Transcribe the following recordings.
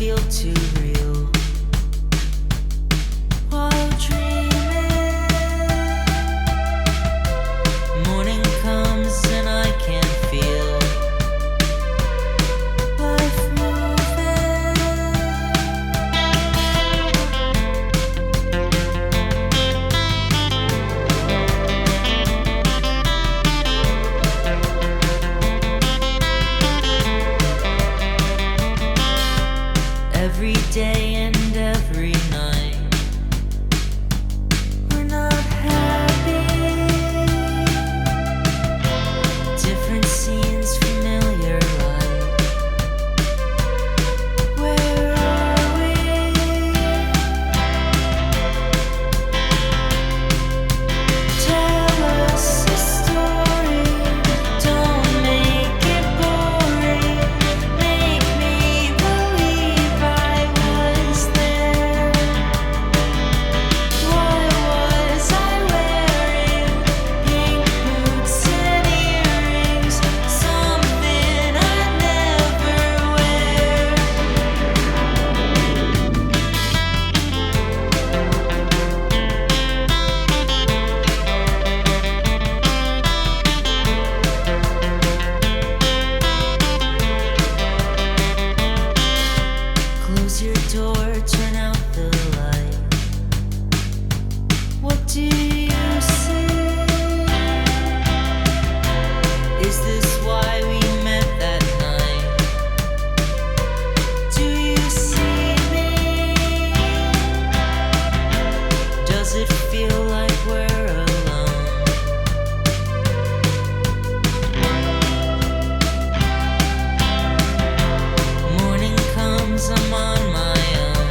feel too real while dreaming. Morning comes and I can feel life moving. Every day and every night, we're not happy. Different scenes, familiar light. Where are we? Tell us a story, don't make it boring. Make me believe I was there. Why was I wearing pink boots and earrings? Something I'd never wear. Close your door, turn out the light. What do you see? Is this why we met that night? Do you see me? Does it feel like we're alone? Morning comes, I'm on my own.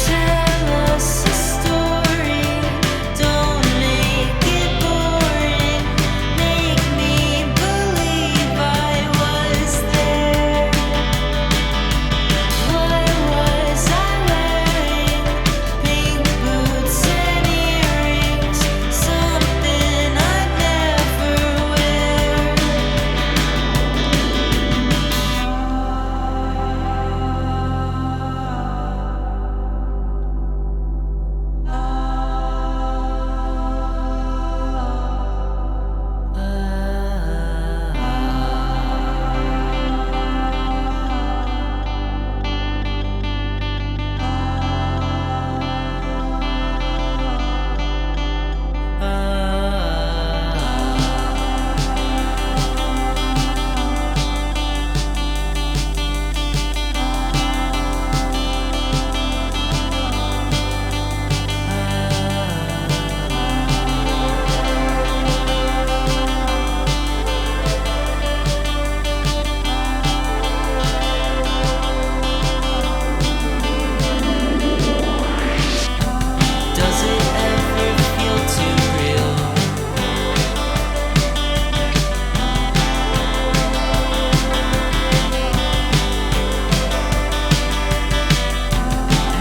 Tell us a story, don't make it boring. Make me believe I was there. Why was I wearing pink boots and earrings? Something I'd never wear. Does it ever feel too real?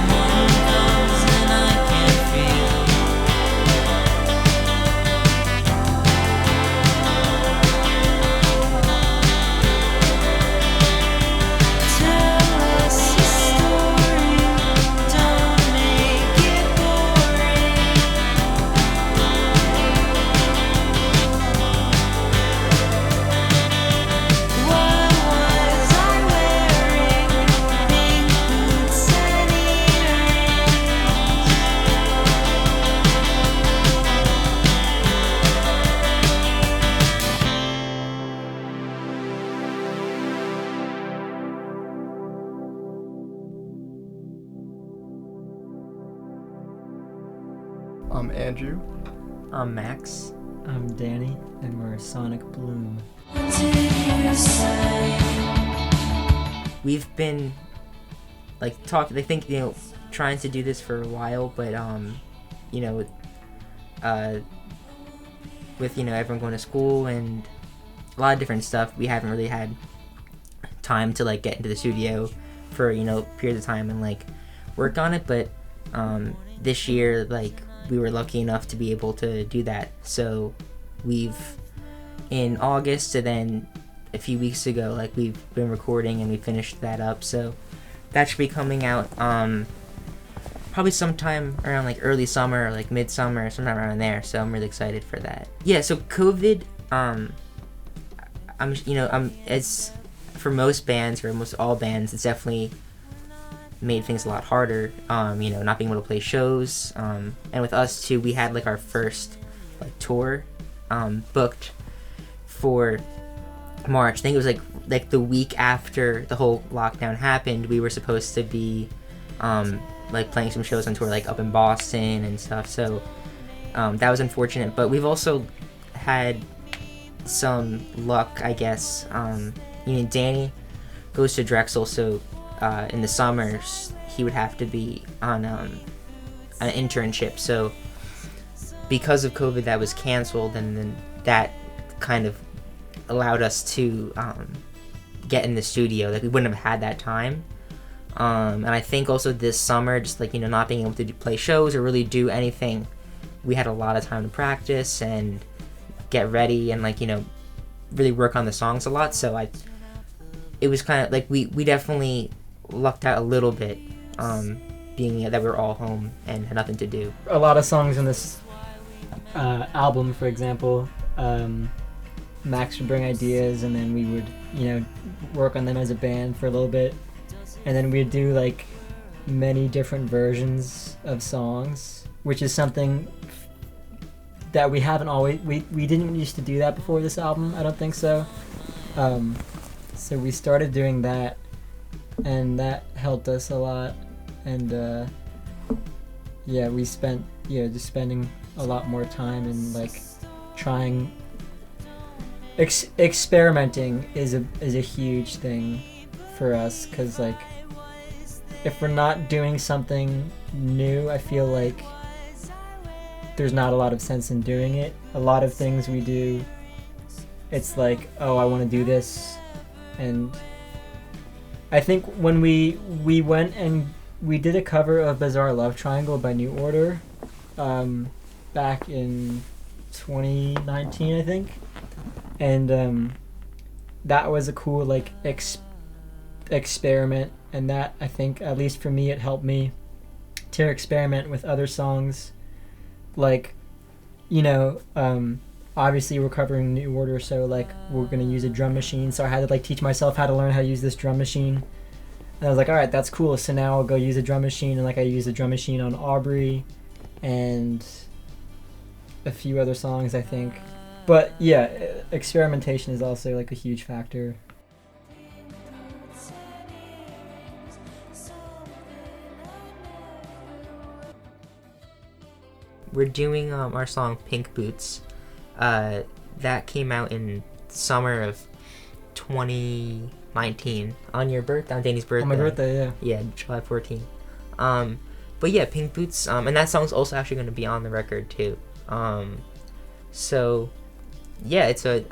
Morning comes and I can feel Tell us a story, don't make it boring. Why was I wearing pink boots and I'm Andrew. I'm Max. I'm Danny, and we're Sonic Blume. What did you say? We've been talking. I think trying to do this for a while, but with everyone going to school and a lot of different stuff, we haven't really had time to get into the studio for periods of time and work on it. But this year we were lucky enough to be able to do that. So we've in August, and then a few weeks ago, like, we've been recording and we finished that up. So that should be coming out probably sometime around like early summer, like midsummer, sometime around there. So I'm really excited for that. Yeah. So COVID, it's for most bands, or almost all bands, it's definitely made things a lot harder. Not being able to play shows, and with us too, we had like our first like tour booked for March. I think it was like the week after the whole lockdown happened. We were supposed to be like playing some shows on tour, like up in Boston and stuff. So that was unfortunate, but we've also had some luck, I guess. Danny goes to Drexel, so in the summers he would have to be on an internship. So because of COVID, that was canceled, and then that kind of allowed us to get in the studio. Like, we wouldn't have had that time. And I think also this summer, just like, not being able to play shows or really do anything, we had a lot of time to practice and get ready and like, really work on the songs a lot. So it was kind of like we definitely lucked out a little bit, being that we were all home and had nothing to do. A lot of songs in this album, for example, Max would bring ideas, and then we would, work on them as a band for a little bit, and then we'd do like many different versions of songs, which is something that we haven't always, we didn't used to do that before this album, I don't think so. So we started doing that, and that helped us a lot, and we spent just spending a lot more time and like trying. Experimenting is a huge thing for us, because like if we're not doing something new, I feel like there's not a lot of sense in doing it. A lot of things we do, it's like, oh, I want to do this. And I think when we went and we did a cover of Bizarre Love Triangle by New Order back in 2019, I think. And that was a cool like experiment, and that, I think, at least for me, it helped me to experiment with other songs. Like, obviously we're covering New Order, so like we're gonna use a drum machine, so I had to like teach myself how to learn how to use this drum machine. And I was like, all right, that's cool, so now I'll go use a drum machine. And like I used a drum machine on Aubrey and a few other songs, I think. But yeah, experimentation is also like a huge factor. We're doing our song Pink Boots. That came out in summer of 2019 on your birthday, on Danny's birthday. On my birthday, yeah. Yeah, July 14th. But yeah, Pink Boots, and that song's also actually going to be on the record too. So yeah, it's a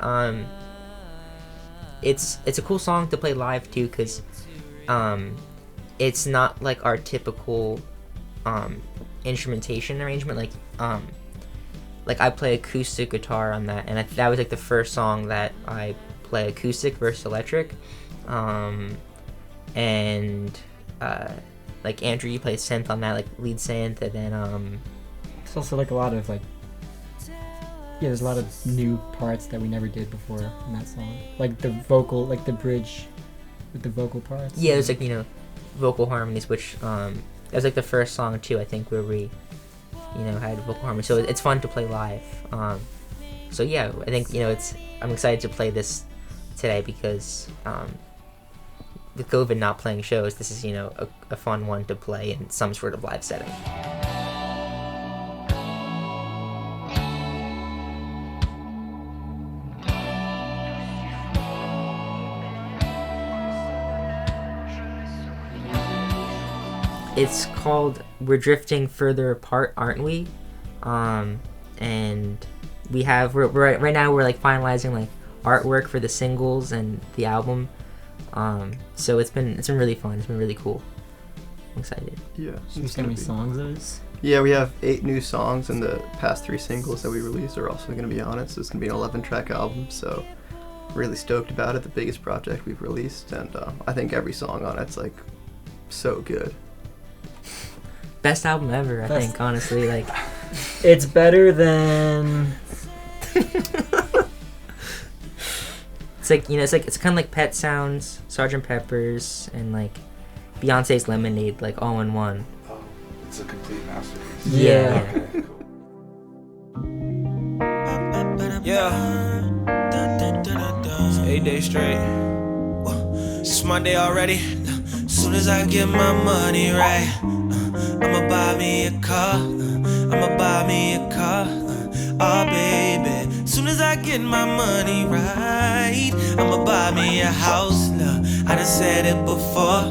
cool song to play live too, because it's not like our typical instrumentation arrangement. Like I play acoustic guitar on that, and that was like the first song that I play acoustic versus electric. And like Andrew, you play synth on that, like lead synth, and then it's also like a lot of like, yeah, there's a lot of new parts that we never did before in that song. Like the vocal, like the bridge with the vocal parts. Yeah, there's like, vocal harmonies, which that was like the first song too, I think, where we, had vocal harmony. So it's fun to play live. So yeah, I think, I'm excited to play this today because with COVID not playing shows, this is, a fun one to play in some sort of live setting. It's called We're Drifting Further Apart, Aren't We? And we're right now we're like finalizing like artwork for the singles and the album. So it's been really fun. It's been really cool. I'm excited. Yeah. There's so many songs of this. Yeah, we have 8 new songs, and the past 3 singles that we released are also going to be on it, so it's going to be an 11-track album, so really stoked about it, the biggest project we've released, and I think every song on it's like so good. Best album ever, I think, honestly. Like, it's better than... it's like, you know, it's kind of like Pet Sounds, Sgt. Pepper's, and like Beyonce's Lemonade, like all in one. Oh, it's a complete masterpiece. Yeah. Okay, cool. Yeah. It's 8 days straight. It's Monday already. Soon as I get my money right, I'ma buy me a car. I'ma buy me a car. Oh baby. Soon as I get my money right, I'ma buy me a house. Look, I done said it before.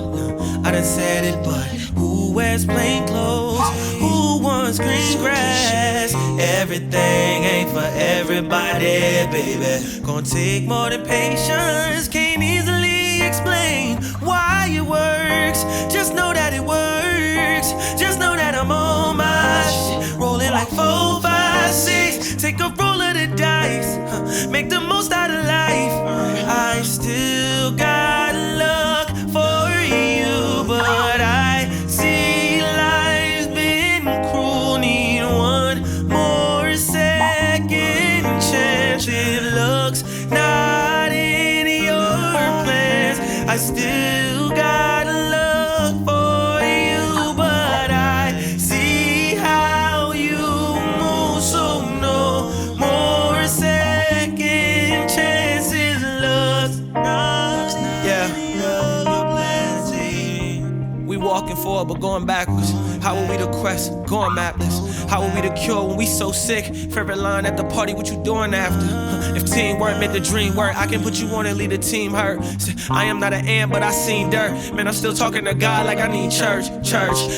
I done said it, but who wears plain clothes? Who wants green grass? Everything ain't for everybody, baby. Gonna take more than patience. Can't easily explain why it works. Just know that it works. Just know that I'm on my shit. Rolling like 4, 5, 6. Take a roll of the dice. Make the most out of life. I still got luck for you, but I see life's been cruel. Need one more second chance. It looks not in your plans. I still got luck for you, but I see how you move. So no more second chances. Looks not we walking forward but going backwards. How are we the quest? Going mapless. How are we the cure when we so sick? Favorite line at the party, what you doing after? If teamwork made the dream work, I can put you on and lead the team hurt. I am not an ant, but I seen dirt. Man, I'm still talking to God like I need church.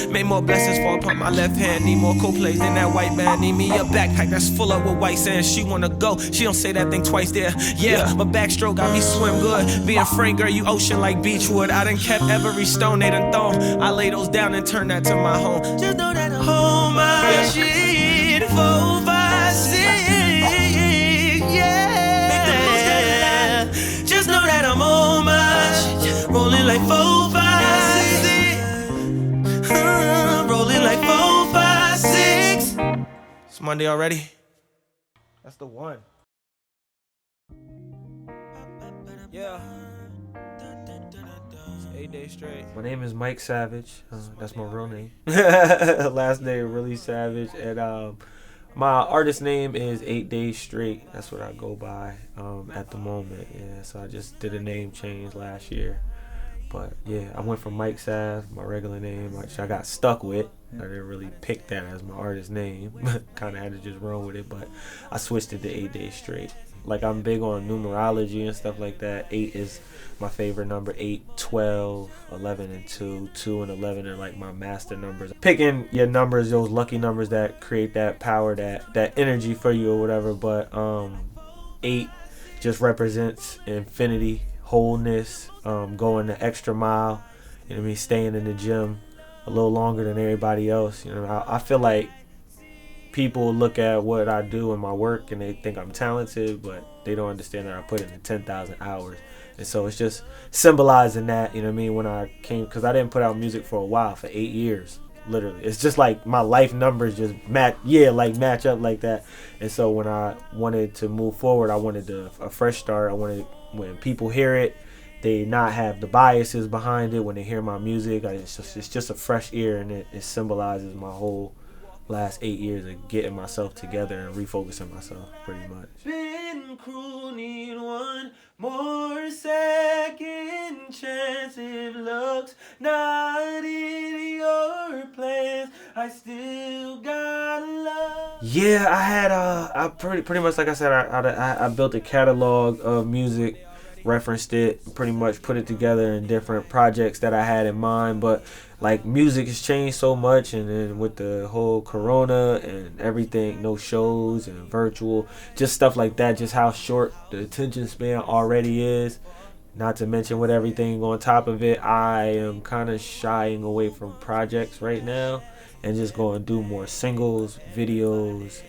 May more blessings fall upon my left hand. Need more co-plays than that white man. Need me a backpack that's full up with white sand. She wanna go, she don't say that thing twice there. Yeah, my backstroke got me swim good. Being frank, girl, you ocean like Beachwood. I done kept every stone they done thrown. I lay those down and turn that to my home. Just know that I'm home, my shit. 4, 5, 6, yeah. Make the most out of life. Just know that I'm on my shit. Rolling like 4, 5, 6. Rolling like 4, 5, 6. It's Monday already. That's the one. Yeah. 8 days straight. My name is Mike Savage. That's my real name. Last name really Savage. And my artist name is 8 Days Straight. That's what I go by at the moment. Yeah, so I just did a name change last year. But yeah, I went from Mike Sav, my regular name, which I got stuck with. I didn't really pick that as my artist name. Kind of had to just run with it. But I switched it to 8 Days Straight. Like, I'm big on numerology and stuff like that. 8 is my favorite number. 8, 12, 11, and 2. 2 and 11 are like my master numbers. Picking your numbers, those lucky numbers that create that power, that energy for you or whatever. But 8 just represents infinity, wholeness, going the extra mile. You know what I mean? Staying in the gym a little longer than everybody else. You know, I feel like people look at what I do in my work and they think I'm talented, but they don't understand that I put in 10,000 hours. And so it's just symbolizing that, you know what I mean, when I came, because I didn't put out music for a while, for 8 years, literally. It's just like my life numbers just match up like that. And so when I wanted to move forward, I wanted a fresh start. I wanted, when people hear it, they not have the biases behind it. When they hear my music, it's just a fresh ear, and it symbolizes my whole last 8 years of getting myself together and refocusing myself, pretty much. Been cruel, need one more second chance. If luck's not in your plans, I still got love. Yeah, I had I pretty much, like I said, I built a catalog of music, referenced it, pretty much put it together in different projects that I had in mind. But like, music has changed so much, and then with the whole corona and everything, no shows and virtual, just stuff like that, just how short the attention span already is, not to mention with everything on top of it, I am kind of shying away from projects right now. and just go and do more singles, videos,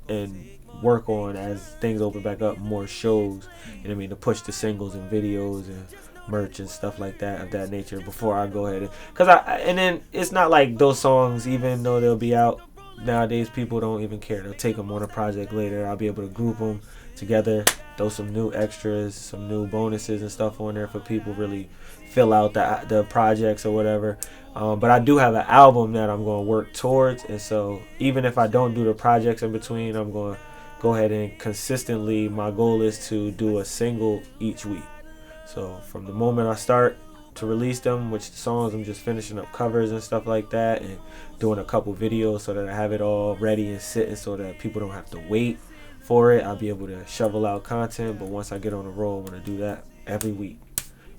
and work on, as things open back up, more shows. You know what I mean, to push the singles and videos and merch and stuff like that of that nature before I go ahead and then it's not like those songs, even though they'll be out nowadays, people don't even care. They'll take them on a project later. I'll be able to group them together, throw some new extras, some new bonuses and stuff on there for people really fill out the projects or whatever. But I do have an album that I'm going to work towards, and so even if I don't do the projects in between, I'm going to go ahead and consistently, my goal is to do a single each week. So from the moment I start to release them, which the songs, I'm just finishing up covers and stuff like that, and doing a couple videos so that I have it all ready and sitting so that people don't have to wait for it. I'll be able to shovel out content, but once I get on the roll, I'm going to do that every week.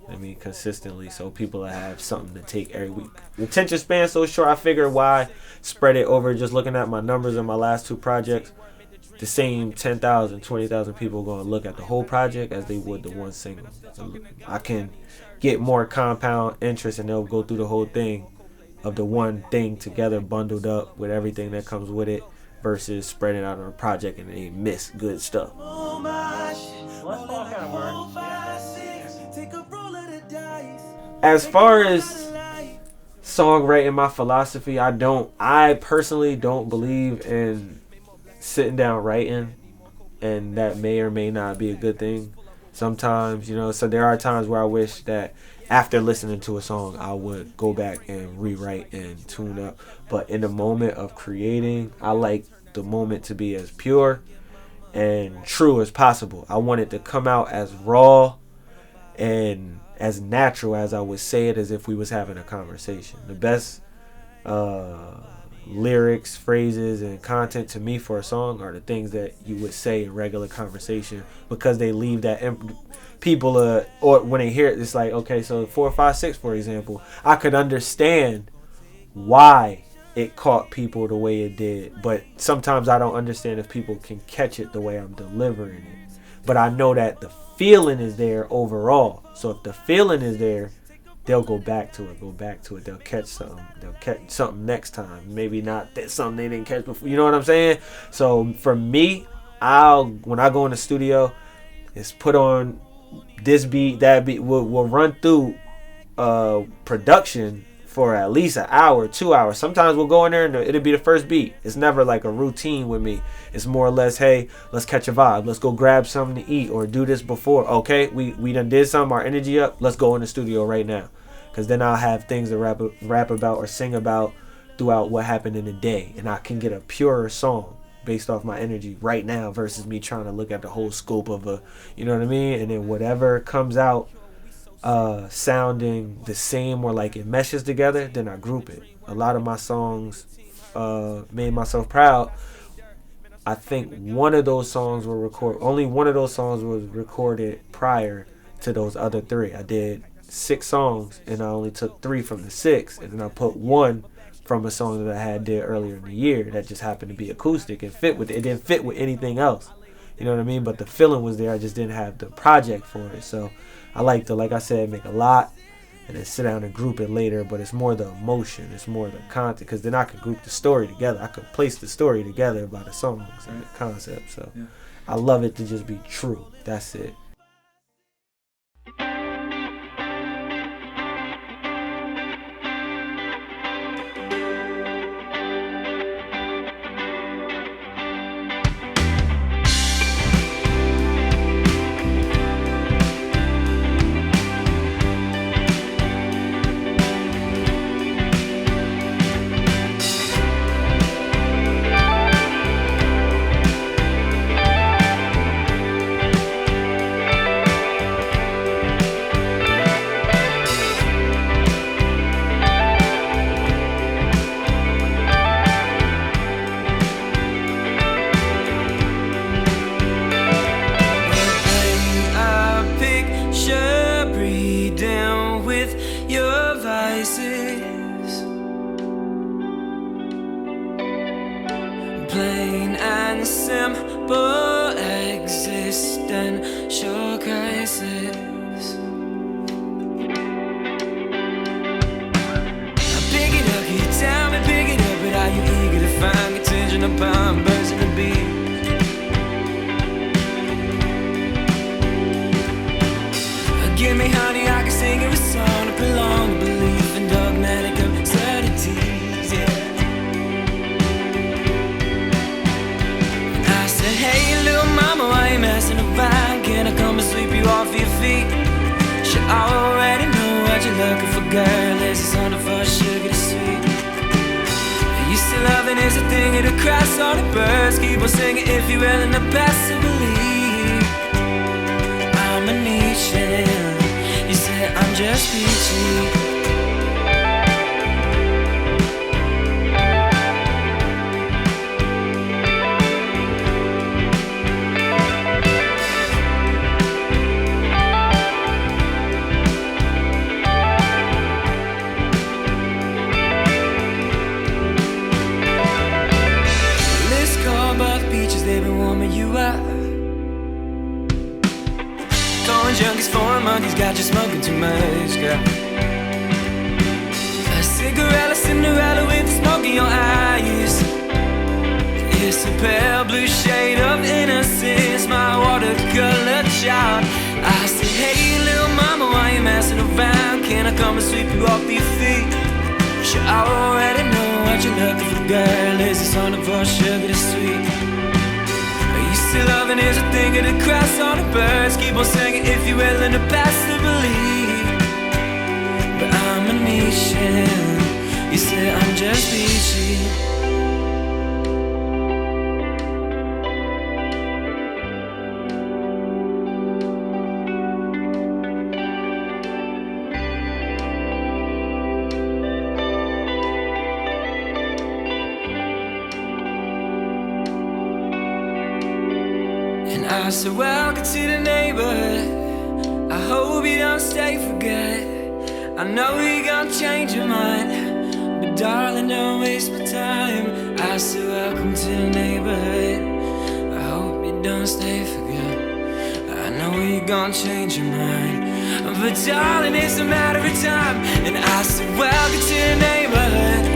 I mean, consistently, so people have something to take every week. The attention span so short, I figure why spread it over. Just looking at my numbers in my last 2 projects, the same 10,000, 20,000 people going to look at the whole project as they would the one single. So I can get more compound interest, and they'll go through the whole thing of the one thing together, bundled up with everything that comes with it, versus spreading out on a project and they miss good stuff. As far as songwriting, my philosophy, I personally don't believe in sitting down writing, and that may or may not be a good thing sometimes, you know. So there are times where I wish that after listening to a song I would go back and rewrite and tune up, but in the moment of creating, I like the moment to be as pure and true as possible. I want it to come out as raw and as natural as I would say it, as if we was having a conversation. The best lyrics, phrases, and content to me for a song are the things that you would say in regular conversation, because they leave that people or when they hear it, it's like, okay, so 4, 5, 6, for example, I could understand why it caught people the way it did, but sometimes I don't understand if people can catch it the way I'm delivering it. But I know that the feeling is there overall. So if the feeling is there, they'll go back to it. They'll catch something next time. Maybe not something they didn't catch before. You know what I'm saying? So for me, when I go in the studio, it's put on this beat, that beat. We'll run through production for at least an hour, 2 hours. Sometimes we'll go in there and it'll be the first beat. It's never like a routine with me. It's more or less, hey, let's catch a vibe. Let's go grab something to eat or do this before. Okay, we done did something, our energy up. Let's go in the studio right now. Because then I'll have things to rap about or sing about throughout what happened in the day. And I can get a purer song based off my energy right now versus me trying to look at the whole scope of you know what I mean? And then whatever comes out sounding the same or like it meshes together, then I group it. A lot of my songs Made Myself Proud, I think only one of those songs was recorded prior to those other 3. I did 6 songs and I only took 3 from the 6, and then I put 1 from a song that I did earlier in the year that just happened to be acoustic and it didn't fit with anything else. You know what I mean? But the feeling was there. I just didn't have the project for it. So I like to, like I said, make a lot and then sit down and group it later. But it's more the emotion. It's more the content. Because then I could group the story together. I could place the story together by the songs and the concept. So yeah. I love it to just be true. That's it. Plain and simple existential crisis. I'm picking up your time and picking feet. She already know what you're looking for, girl. Is it something for sugar to sweet? You still loving is a thing of the cracks on the birds. Keep on singing if you're willing to pass and believe. I'm a niche. You said I'm just peachy. They've been warming you up. Going junkies, foreign monkeys, got you smoking too much, girl. A cigarette, Cinderella with the smoke in your eyes. It's a pale blue shade of innocence, my watercolor child. I said, hey little mama, why you messing around? Can I come and sweep you off your feet? She already know what you're looking for, girl. Is it something for sugar to sweet? Still loving is a thing of the cracks on the birds. Keep on singing if you're willing to pass the belief. But I'm a niche. You said I'm just peachy. I said, welcome to the neighborhood. I hope you don't stay for good. I know you gonna change your mind, but darling, don't waste my time. I said, welcome to the neighborhood. I hope you don't stay for good. I know you gonna change your mind, but darling, it's a matter of time. And I said, welcome to the neighborhood.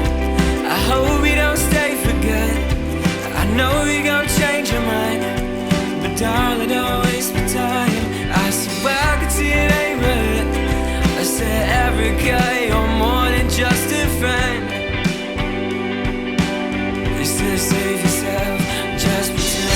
I hope you don't stay for good. I know you gonna change your mind, darling, don't waste my time. I said, welcome to your neighborhood. I said, Erica, you're more than just a friend. You said, save yourself, just pretend.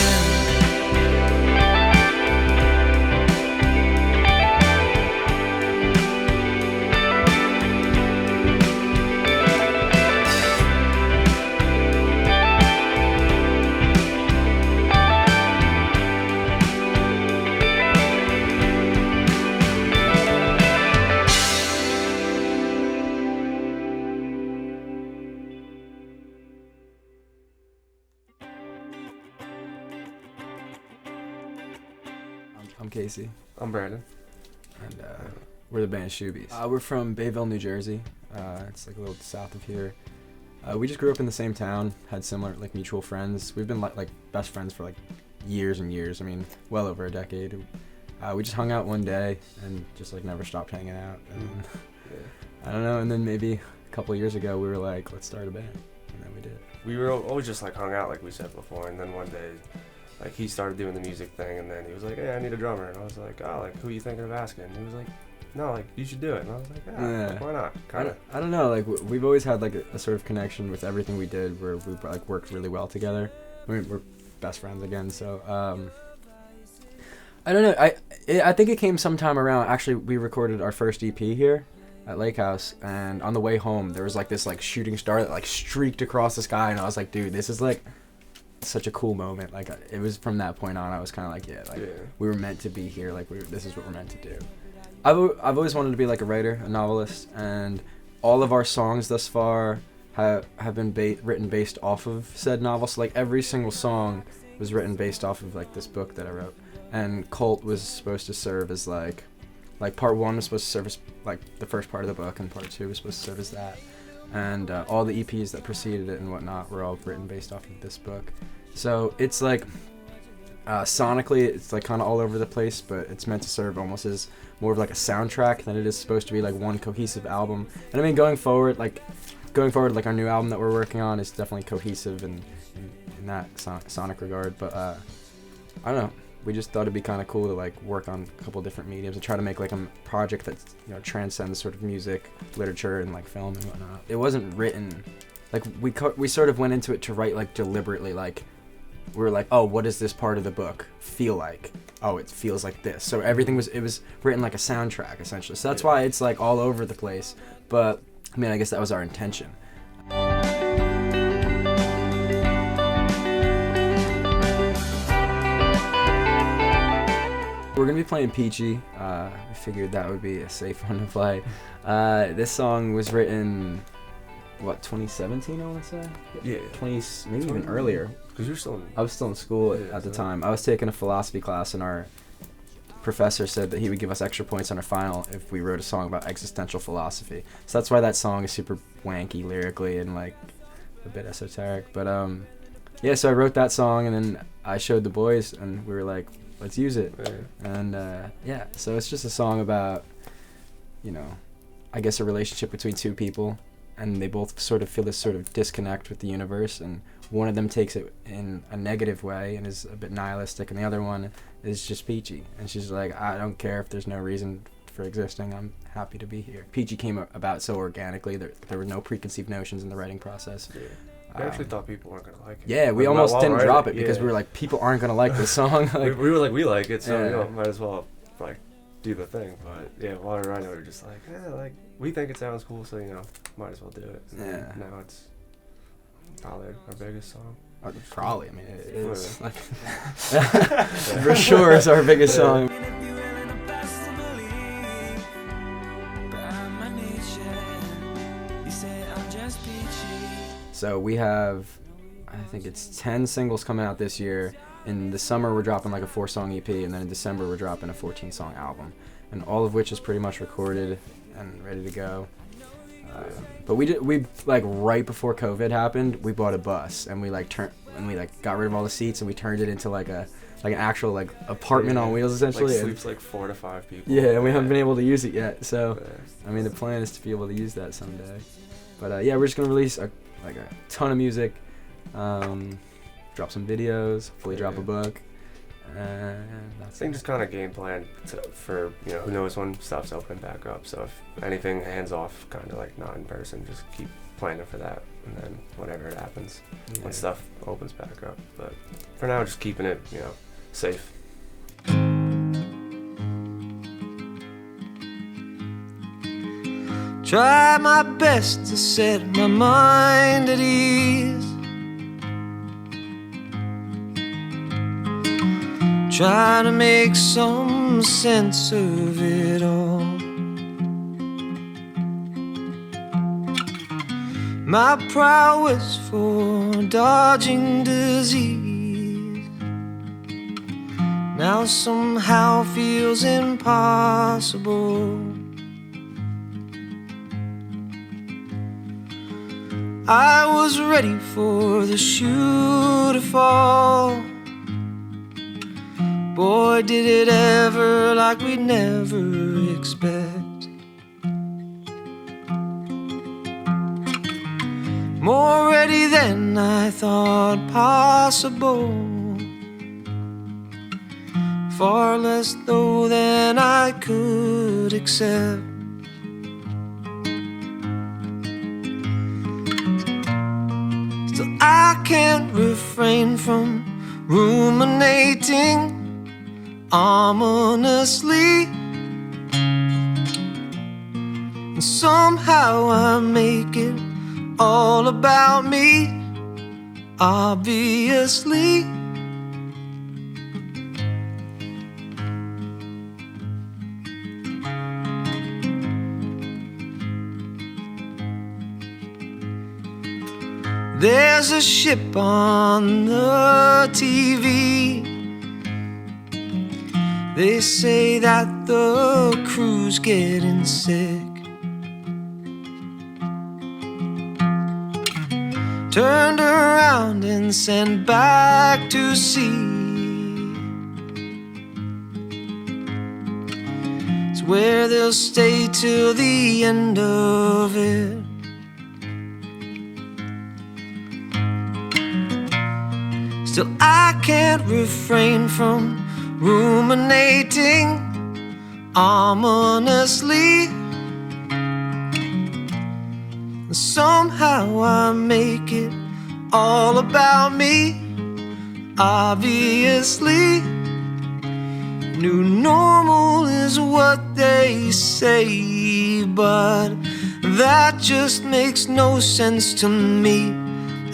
I'm Casey, I'm Brandon. and we're the band Shoobies. We're from Bayville, New Jersey. It's like a little south of here. We just grew up in the same town, had similar like mutual friends. We've been like best friends for like years and years. I mean, well over a decade. We just hung out one day and just like never stopped hanging out. And I don't know. And then maybe a couple of years ago, we were like, let's start a band, and then we did. We were always just like hung out like we said before, and then one day like he started doing the music thing, and then he was like, hey, I need a drummer, and I was like, oh, like who are you thinking of asking? And he was like, no, like you should do it, and I was like, yeah. Like, why not? Kind of. I don't know, like we've always had like a sort of connection with everything we did, where we like worked really well together. I mean, we're best friends again, so I don't know. I think it came sometime around. Actually, we recorded our first EP here at Lakehouse, and on the way home there was like this like shooting star that like streaked across the sky, and I was like, dude, this is like such a cool moment. Like it was from that point on, I was kind of like, we were meant to be here. Like this is what we're meant to do. I've always wanted to be like a writer, a novelist, and all of our songs thus far have been written based off of said novel. So like every single song was written based off of like this book that I wrote, and Cult was supposed to serve as like part 1 was supposed to serve as like the first part of the book, and part 2 was supposed to serve as that, and all the EPs that preceded it and whatnot were all written based off of this book. So it's like sonically it's like kind of all over the place, but it's meant to serve almost as more of like a soundtrack than it is supposed to be like one cohesive album. And I mean going forward like our new album that we're working on is definitely cohesive in that sonic regard, but I don't know, we just thought it'd be kind of cool to like work on a couple different mediums and try to make like a project that, you know, transcends sort of music, literature, and like film and whatnot. It wasn't written like we sort of went into it to write like deliberately like we were like, oh, what does this part of the book feel like? Oh, it feels like this. So everything was written like a soundtrack essentially. So that's why it's like all over the place. But I mean, I guess that was our intention. We're gonna be playing Peachy. We figured that would be a safe one to play. This song was written, what, 2017? I want to say. Yeah. 20, maybe even earlier. Because you're still. I was still in school Yeah, at the so- time. I was taking a philosophy class, and our professor said that he would give us extra points on our final if we wrote a song about existential philosophy. So that's why that song is super wanky lyrically and like a bit esoteric. But yeah. So I wrote that song, and then I showed the boys, and we were like, let's use it. Yeah. And yeah, so it's just a song about, you know, I guess a relationship between two people, and they both sort of feel this sort of disconnect with the universe, and one of them takes it in a negative way and is a bit nihilistic, and the other one is just peachy, and she's like, I don't care if there's no reason for existing, I'm happy to be here. Peachy came about so organically, there were no preconceived notions in the writing process. Yeah. I actually thought people weren't gonna like it. Yeah, we Like, almost while didn't writing drop it because we were like, people aren't gonna like this song. Like, we were like, we like it, so Yeah. you know, might as well like do the thing. But yeah, while we were writing, we were just like, like we think it sounds cool, so you know, might as well do it. And Yeah. now it's probably our biggest song. probably, I mean, it is. Yeah. Like, for sure, it's our biggest song. So we have, I think it's 10 singles coming out this year. In the summer, we're dropping like a 4-song EP, and then in December, we're dropping a 14-song album, and all of which is pretty much recorded and ready to go. But we like right before COVID happened, we bought a bus, and we got rid of all the seats, and we turned it into like an actual like apartment on wheels essentially. Like And- sleeps like 4 to 5 people. yeah, and we haven't been able to use it yet. So, Yeah. I mean, the plan is to be able to use that someday. But yeah, we're just gonna release a ton of music, drop some videos, hopefully drop a book, and I that's think it. just kind of game plan for, you know, who knows when stuff's opening back up. So if anything hands off, kind of like not in person, just keep planning for that, and then whatever it happens Yeah. when stuff opens back up. But for now, just keeping it, you know, safe. Try my best to set my mind at ease. Try to make some sense of it all. My prowess for dodging disease now somehow feels impossible. I was ready for the shoe to fall. Boy, did it ever, like we'd never expect. More ready than I thought possible. Far less though than I could accept. Still I can't refrain from ruminating ominously, and somehow I make it all about me, obviously. There's a ship on the TV. They say that the crew's getting sick. Turned around and sent back to sea. It's where they'll stay till the end of it. Still I can't refrain from ruminating ominously. Somehow I make it all about me, Obviously, new normal is what they say, but that just makes no sense to me.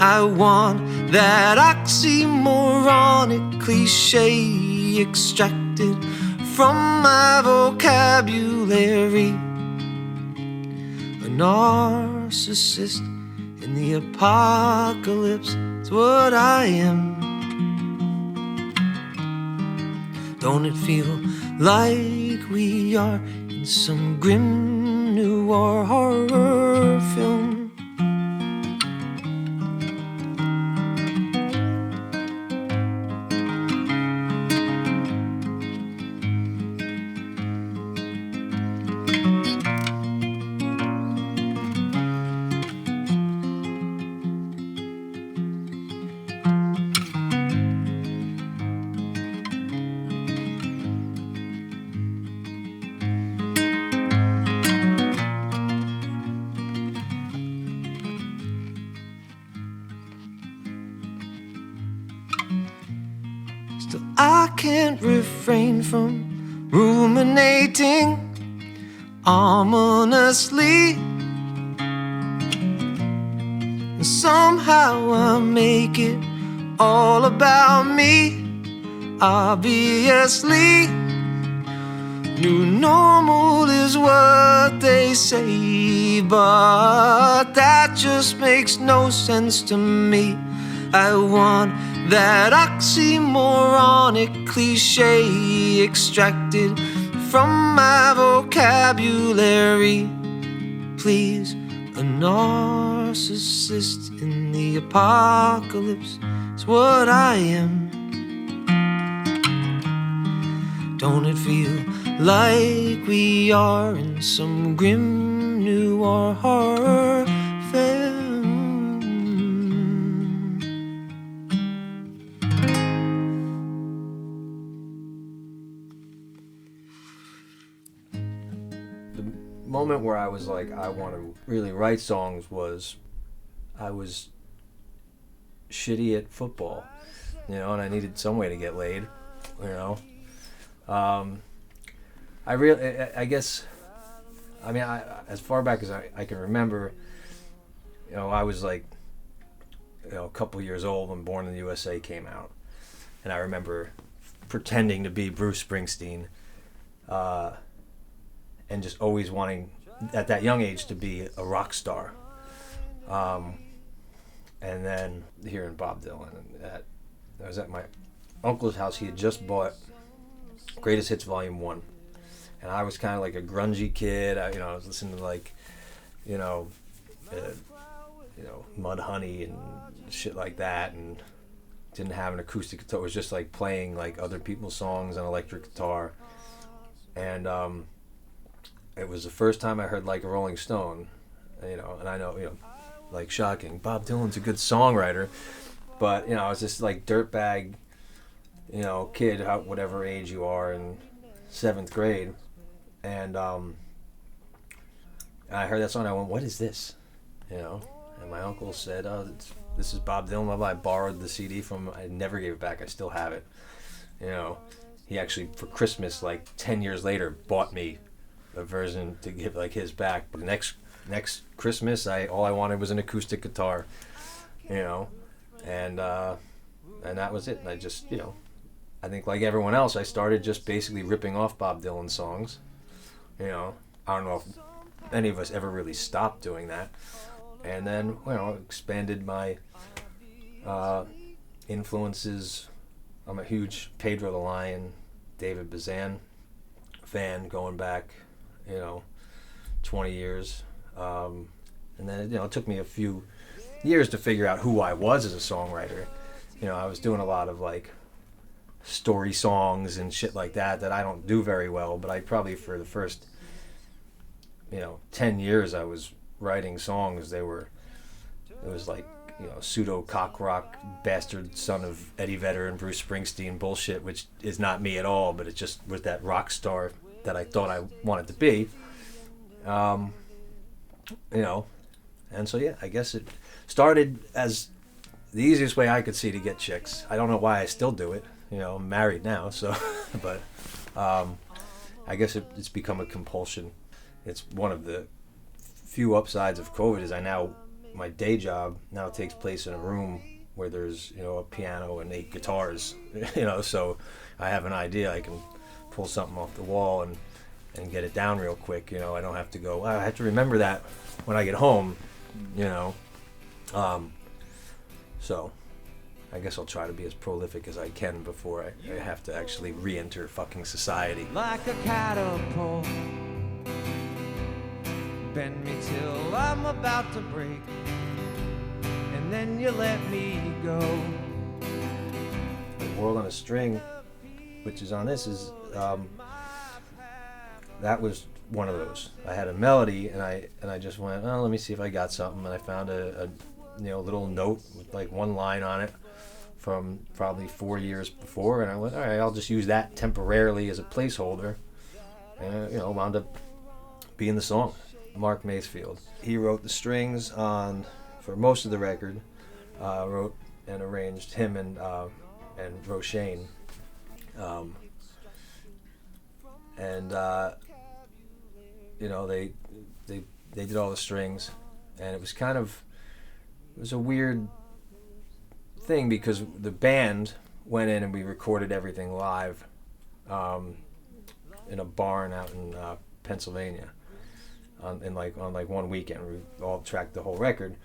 I want that oxymoronic cliche extracted from my vocabulary. A narcissist in the apocalypse is what I am. Don't it feel like we are in some grim noir horror film? Still, I can't refrain from ruminating ominously. And somehow I make it all about me. Obviously, new normal is what they say, but that just makes no sense to me. I want that oxymoronic cliche extracted from my vocabulary. Please, a narcissist in the apocalypse is what I am. Don't it feel like we are in some grim noir horror film? Moment where I was like, I want to really write songs was I was shitty at football, and I needed some way to get laid, I guess, as far back as I can remember, I was like, a couple years old when Born in the USA came out, and I remember pretending to be Bruce Springsteen, and just always wanting, at that young age, to be a rock star. And then hearing Bob Dylan, I was at my uncle's house. He had just bought Greatest Hits Volume 1. And I was kind of like a grungy kid. I was listening to Mudhoney and shit like that, and didn't have an acoustic guitar. It was just like playing like other people's songs on electric guitar. And it was the first time I heard Like a Rolling Stone, and I know, like, shocking, Bob Dylan's a good songwriter, but, I was just like dirtbag, kid, whatever age you are, in 7th grade, and I heard that song, and I went, what is this, and my uncle said, oh, this is Bob Dylan. I borrowed the CD from him. I never gave it back. I still have it, he actually, for Christmas, like 10 years later, bought me a version to give like his back. But the next Christmas, all I wanted was an acoustic guitar, and that was it. And I just, I think like everyone else, I started just basically ripping off Bob Dylan songs. I don't know if any of us ever really stopped doing that. And then, expanded my influences. I'm a huge Pedro the Lion, David Bazan fan going back, 20 years. And then, it took me a few years to figure out who I was as a songwriter. I was doing a lot of like story songs and shit like that I don't do very well, but I probably for the first, 10 years I was writing songs. It was like, pseudo cock rock bastard son of Eddie Vedder and Bruce Springsteen bullshit, which is not me at all, but it just was that rock star that I thought I wanted to be. And so, yeah, I guess it started as the easiest way I could see to get chicks. I don't know why I still do it. You know, I'm married now, so, but I guess it's become a compulsion. It's one of the few upsides of COVID is my day job now takes place in a room where there's, you know, a piano and 8 guitars, you know, so I have an idea. I can pull something off the wall and get it down real quick, you know. I don't have to go, I have to remember that when I get home, you know. So I guess I'll try to be as prolific as I can before I have to actually re-enter fucking society. Like a catapult, bend me till I'm about to break, and then you let me go. The World on a String, which is on this, is that was one of those. I had a melody and I just went, oh, let me see if I got something, and I found a you know, little note with like one line on it from probably 4 years before, and I went, all right, I'll just use that temporarily as a placeholder, and you know, wound up being the song. Mark Macefield, he wrote the strings for most of the record, wrote and arranged him and Roshane, you know, they did all the strings, and it was a weird thing because the band went in and we recorded everything live in a barn out in Pennsylvania on one weekend. We all tracked the whole record,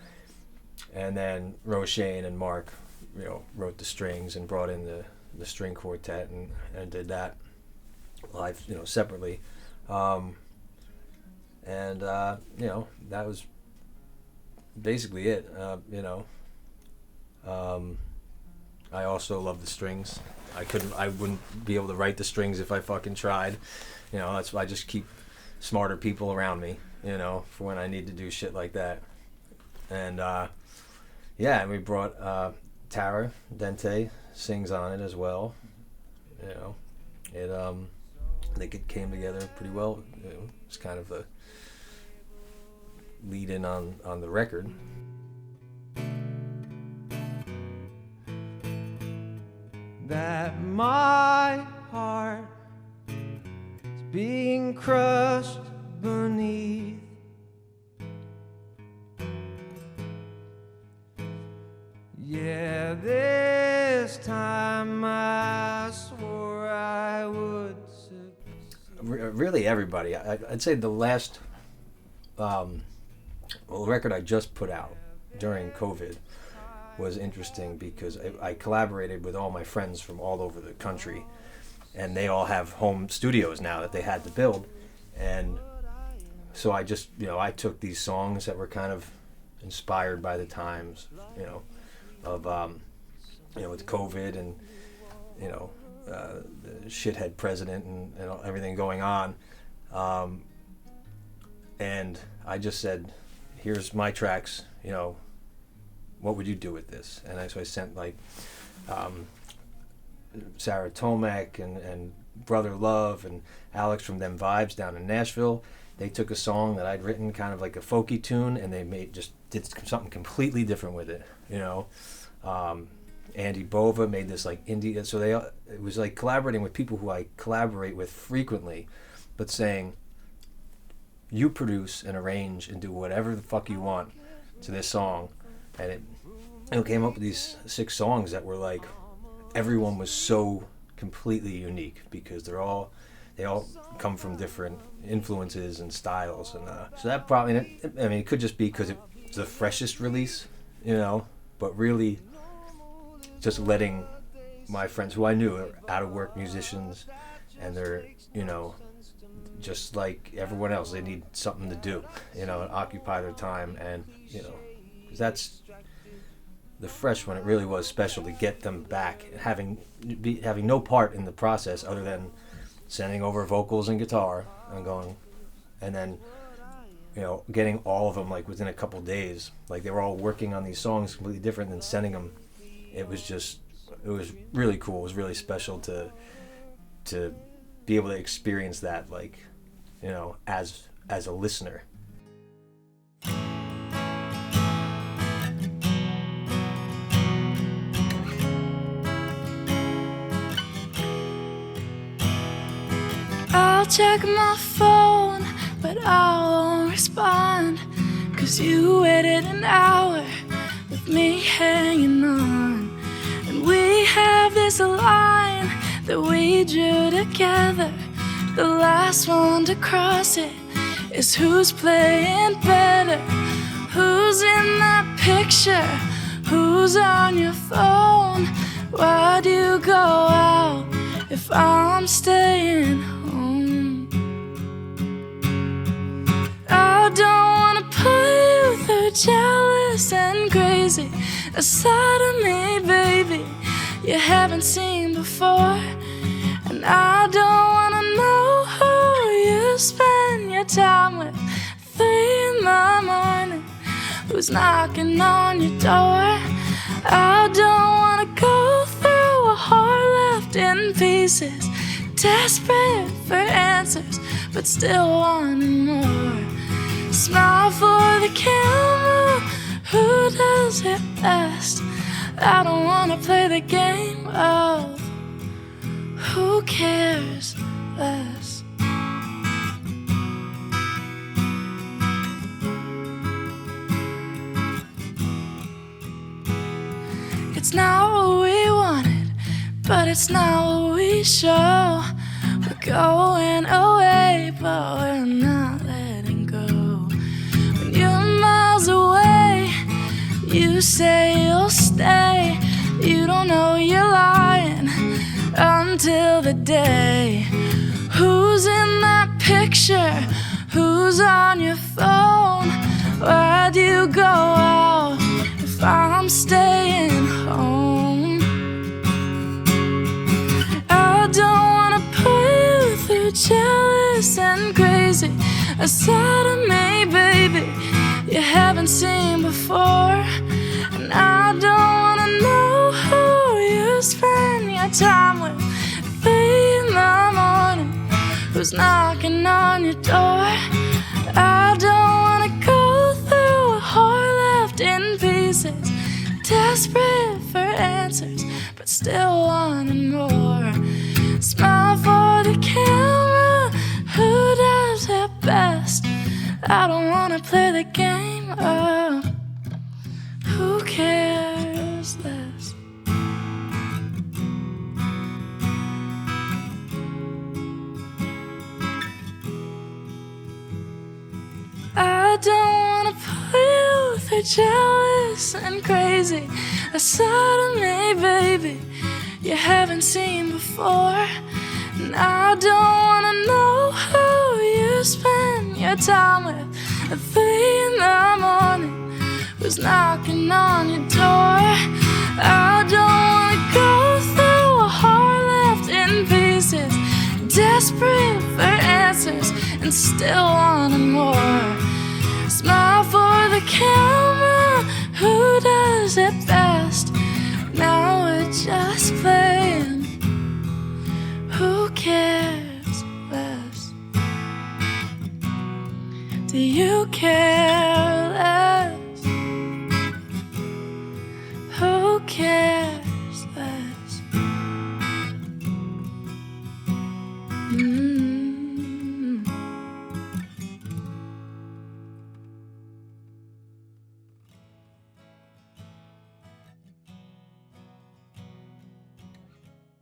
and then Roshane and Mark, you know, wrote the strings and brought in the string quartet and did that live, you know, separately. You know, that was basically it. You know, I also love the strings. I wouldn't be able to write the strings if I fucking tried. You know, that's why I just keep smarter people around me, you know, for when I need to do shit like that. And yeah, and we brought Tara Dente sings on it as well. You know, I think it came together pretty well. You know, it's kind of a lead in on the record. That my heart is being crushed beneath. Yeah, this time I swore I would. Really, everybody. I'd say the last record I just put out during COVID was interesting because I collaborated with all my friends from all over the country, and they all have home studios now that they had to build. And so I just, you know, I took these songs that were kind of inspired by the times, you know, of, you know, with COVID and, you know, the shithead president and everything going on. And I just said, here's my tracks, you know, what would you do with this? And so I sent like Sarah Tomac and Brother Love and Alex from Them Vibes down in Nashville. They took a song that I'd written, kind of like a folky tune, and they did something completely different with it, you know. Andy Bova made this like indie, so it was like collaborating with people who I collaborate with frequently, but saying, you produce and arrange and do whatever the fuck you want to this song. And it came up with these 6 songs that were like, everyone was so completely unique because they all come from different influences and styles, and so that probably, I mean, it could just be because it's the freshest release, you know, but really just letting my friends who I knew are out of work musicians, and they're, you know, just like everyone else, they need something to do, you know, and occupy their time, and, you know, 'cause that's the fresh one. It really was special to get them back, having no part in the process other than sending over vocals and guitar and going, and then, you know, getting all of them like within a couple days. Like they were all working on these songs completely different than sending them. It was really cool. It was really special to be able to experience that, like, you know, as a listener. check my phone, but I won't respond, 'cause you waited an hour with me hanging on. And we have this line that we drew together. The last one to cross it is who's playing better. Who's in that picture? Who's on your phone? Why do you go out if I'm staying home? I don't wanna put you through jealous and crazy, a side of me, baby, you haven't seen before. And I don't wanna know who you spend your time with 3 in the morning, who's knocking on your door. I don't wanna go through a heart left in pieces, desperate for answers, but still wanting more. Smile for the camera, who does it best? I don't wanna play the game of who cares less. It's not what we wanted, but it's not what we show. We're going away, but we're not letting go. When you're miles away, you say you'll stay. You don't know you're lying until the day. Who's in that picture? Who's on your phone? Why do you go out if I'm staying home? I don't wanna put you through jealous and crazy, a side of me, baby, you haven't seen before. And I don't wanna know who you spend your time with 3 in the morning, who's knocking on your door. I don't wanna go through a heart left in pieces, desperate for answers, but still wanting more. Smile for the camera, who does it best? I don't wanna play the game of who cares less. I don't wanna put you through jealous and crazy, a side of me, baby, you haven't seen before. And I don't wanna know who you spend your time with at 3 in the morning, who's knocking on your door. I don't wanna go through a heart left in pieces, desperate for answers and still wanting more. Smile for the camera, who does it best? Now we're just playing, who cares less? Do you care less? Who cares less?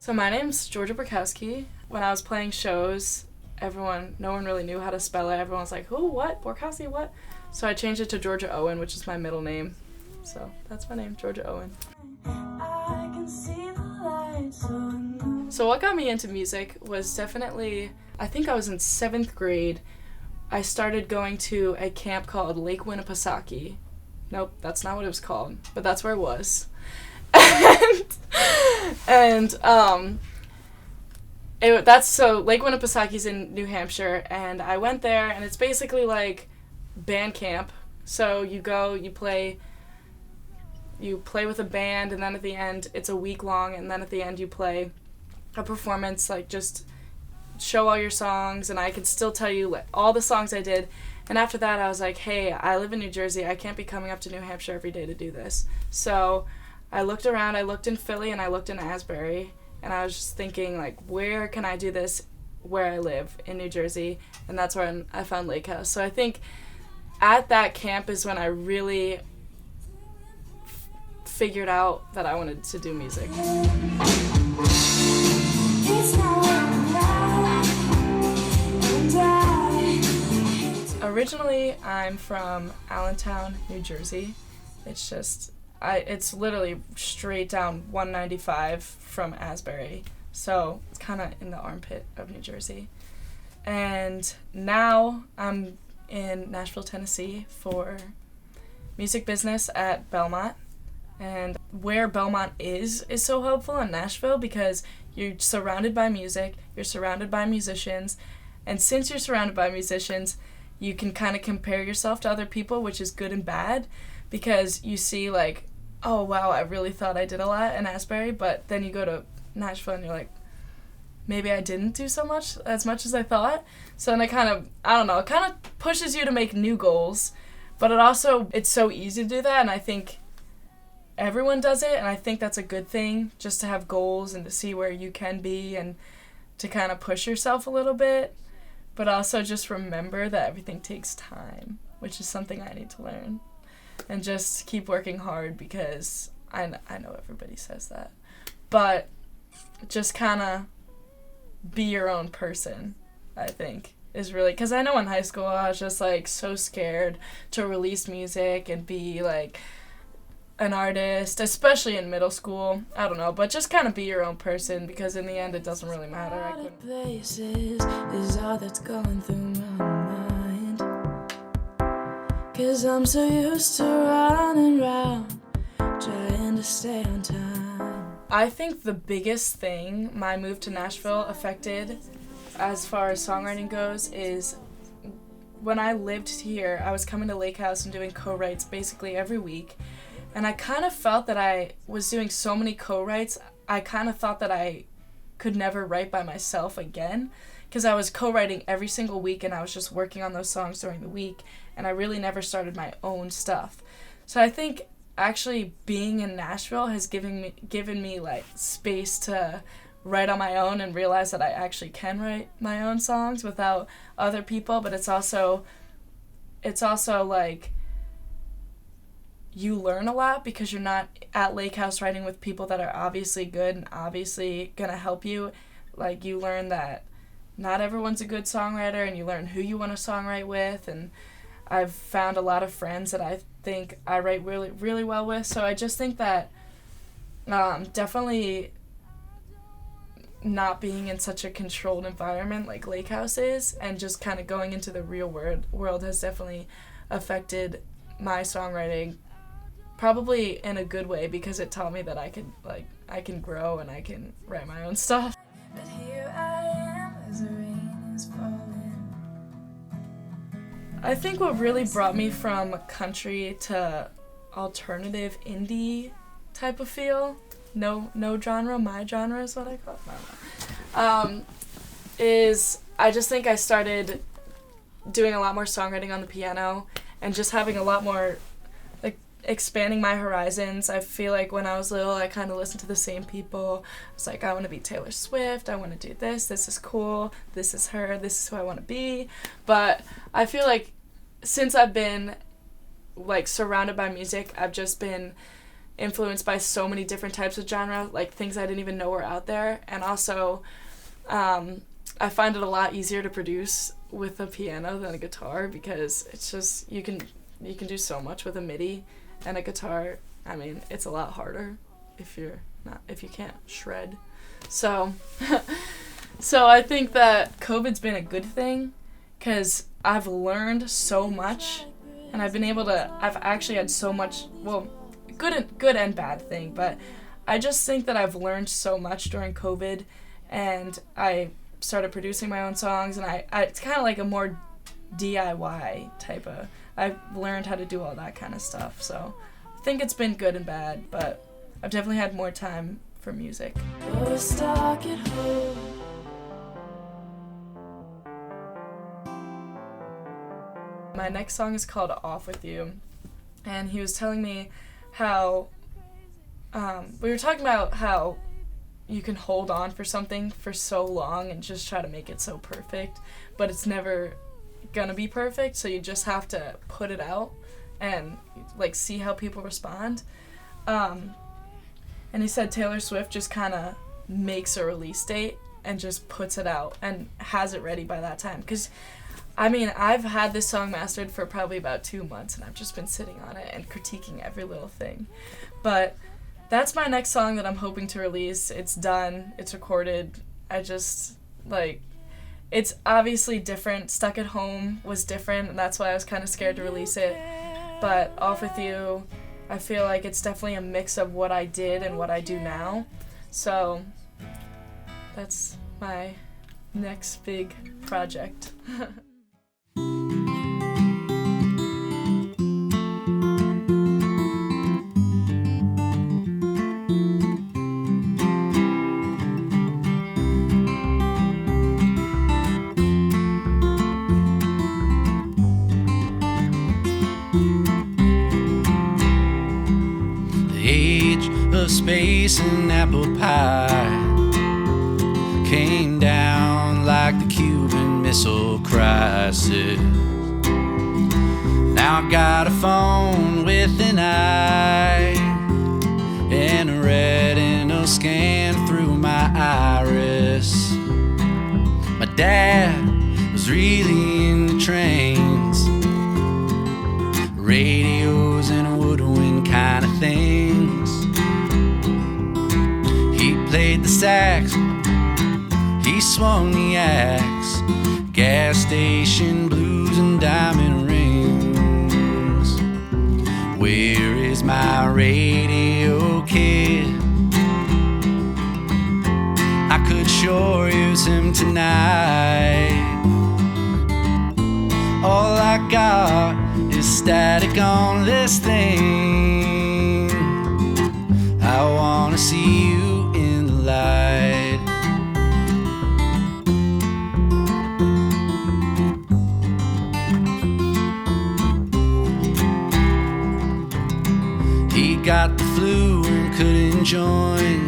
So my name's Georgia Borkowski. When I was playing shows, no one really knew how to spell it. Everyone was like, who, what, Borkowski, what? So I changed it to Georgia Owen, which is my middle name. So that's my name, Georgia Owen. So what got me into music was definitely, I think I was in 7th grade. I started going to a camp called Lake Winnipesaukee. Nope, that's not what it was called, but that's where it was. So Lake Winnipesaukee's in New Hampshire, and I went there, and it's basically like band camp. So you go, you play with a band, and then at the end it's a week long, and then at the end you play a performance, like just show all your songs, and I could still tell you all the songs I did. And after that I was like, hey, I live in New Jersey, I can't be coming up to New Hampshire every day to do this. So I looked around, I looked in Philly and I looked in Asbury, and I was just thinking, like, where can I do this where I live in New Jersey, and that's where I found Lakehouse. So I think at that camp is when I really figured out that I wanted to do music. Originally, I'm from Allentown, New Jersey. It's just, it's literally straight down 195 from Asbury. So it's kind of in the armpit of New Jersey. And now I'm in Nashville, Tennessee for music business at Belmont. And where Belmont is so helpful in Nashville because you're surrounded by music, you're surrounded by musicians, and since you're surrounded by musicians, you can kind of compare yourself to other people, which is good and bad, because you see like, oh wow, I really thought I did a lot in Asbury, but then you go to Nashville and you're like, maybe I didn't do as much as I thought. So then it kind of pushes you to make new goals, but it's so easy to do that, and I think everyone does it, and I think that's a good thing, just to have goals and to see where you can be and to kind of push yourself a little bit, but also just remember that everything takes time, which is something I need to learn, and just keep working hard because I know everybody says that, but just kind of be your own person, I think, is really, because I know in high school I was just like so scared to release music and be like an artist, especially in middle school. I don't know, but just kind of be your own person, because in the end it doesn't really matter. Places is all that's going through my mind, 'cause I'm so used to running around trying to stay on time. I think the biggest thing my move to Nashville affected as far as songwriting goes is when I lived here, I was coming to Lakehouse and doing co-writes basically every week. And I kind of felt that I was doing so many co-writes, I kind of thought that I could never write by myself again, because I was co-writing every single week and I was just working on those songs during the week, and I really never started my own stuff. So I think actually being in Nashville has given me like space to write on my own and realize that I actually can write my own songs without other people, but it's also like you learn a lot because you're not at Lakehouse writing with people that are obviously good and obviously gonna help you. Like, you learn that not everyone's a good songwriter, and you learn who you want to songwrite with, and I've found a lot of friends that I think I write really, really well with. So I just think that definitely not being in such a controlled environment like Lakehouse is, and just kind of going into the real world has definitely affected my songwriting, probably in a good way, because it taught me that I can grow and I can write my own stuff. But here I am as the rain is falling. I think what really brought me from country to alternative indie type of feel, no genre, my genre is what I call it, is I just think I started doing a lot more songwriting on the piano and just having a lot more, like, expanding my horizons. I feel like when I was little, I kind of listened to the same people. I was like, I want to be Taylor Swift, I want to do this is cool, this is her, this is who I want to be. But I feel like since I've been, like, surrounded by music, I've just been influenced by so many different types of genre, like things I didn't even know were out there. And also, I find it a lot easier to produce with a piano than a guitar, because it's just, you can do so much with a MIDI, and a guitar, I mean, it's a lot harder if you can't shred. So so I think that COVID's been a good thing, because I've learned so much, and I've actually had so much, well, good and bad thing, but I just think that I've learned so much during COVID, and I started producing my own songs, and it's kind of like a more DIY type of, I've learned how to do all that kind of stuff. So I think it's been good and bad, but I've definitely had more time for music. We're stuck at home. My next song is called Off With You, and he was telling me how we were talking about how you can hold on for something for so long and just try to make it so perfect, but it's never gonna be perfect, so you just have to put it out and like see how people respond. And he said Taylor Swift just kind of makes a release date and just puts it out and has it ready by that time. Because, I mean, I've had this song mastered for probably about 2 months, and I've just been sitting on it and critiquing every little thing. But that's my next song that I'm hoping to release. It's done. It's recorded. I just, like, it's obviously different. Stuck at Home was different, and that's why I was kind of scared to release it. But Off With You, I feel like it's definitely a mix of what I did and what I do now. So that's my next big project. Space and apple pie came down like the Cuban Missile Crisis. Now I got a phone with an eye and a retinal scan through my iris. My dad was really into trains, radios and woodwind kind of things. Played the sax, he swung the axe, gas station blues and diamond rings. Where is my radio kid? I could sure use him tonight. All I got is static on this thing. I wanna see you light. He got the flu and couldn't join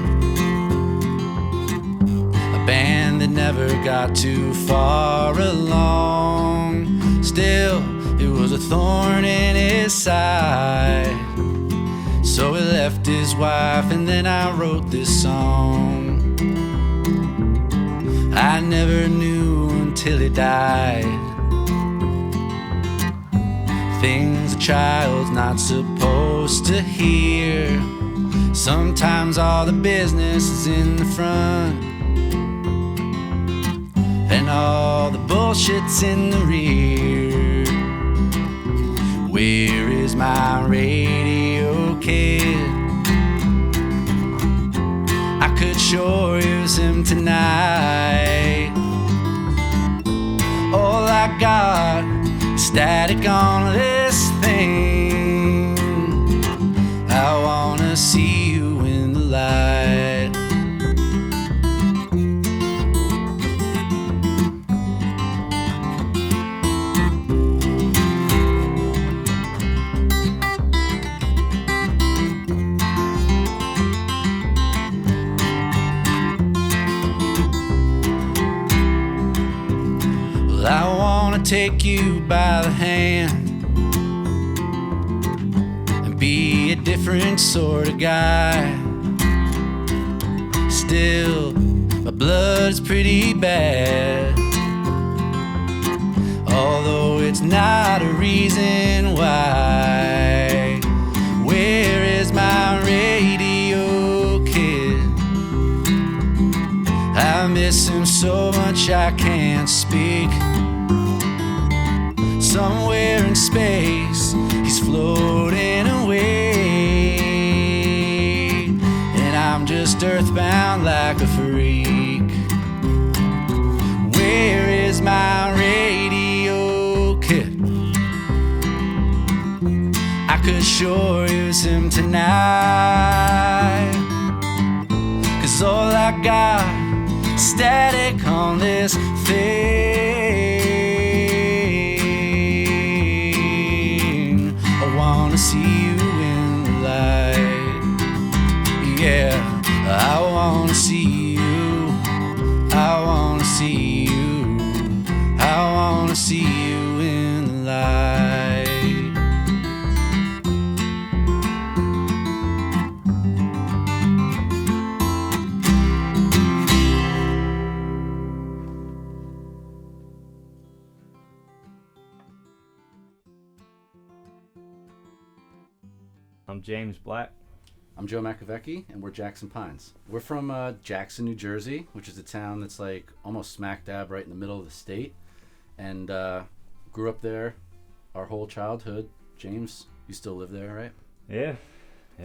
a band that never got too far along. Still, it was a thorn in his side. So he left his wife and then I wrote this song. I never knew until he died. Things a child's not supposed to hear. Sometimes all the business is in the front and all the bullshit's in the rear. Where is my radio kid? I could sure use him tonight. All I got is static on this thing. I wanna see you in the light. I wanna take you by the hand and be a different sort of guy. Still, my blood's pretty bad, although it's not a reason why. Where is my radio kid? I miss him so much I can't speak. Somewhere in space, he's floating away, and I'm just earthbound like a freak. Where is my radio kid? I could sure use him tonight, 'cause all I got is static on this thing. I wanna see you in the light. Yeah, I wanna wanna see you. I wanna see you. I wanna see you in the light. I'm James Black. I'm Joe Makovecki, and we're Jackson Pines. We're from Jackson, New Jersey, which is a town that's like almost smack dab right in the middle of the state. And grew up there our whole childhood. James, you still live there, right? Yeah.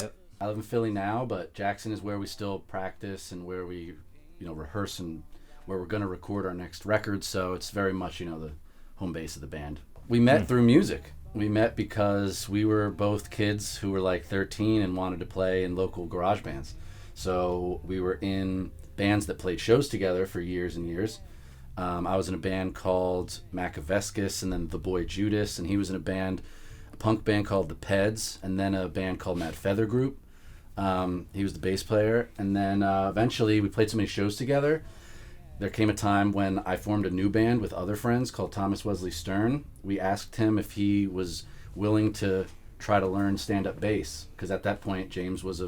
Yep. I live in Philly now, but Jackson is where we still practice and where we, rehearse and where we're going to record our next record. So it's very much, the home base of the band. We met through music. We met because we were both kids who were like 13 and wanted to play in local garage bands. So we were in bands that played shows together for years and years. I was in a band called Macavescus, and then The Boy Judas, and he was in a punk band called The Peds, and then a band called Mad Feather Group. He was the bass player, and then eventually we played so many shows together. There came a time when I formed a new band with other friends called Thomas Wesley Stern. We asked him if he was willing to try to learn stand-up bass, because at that point James was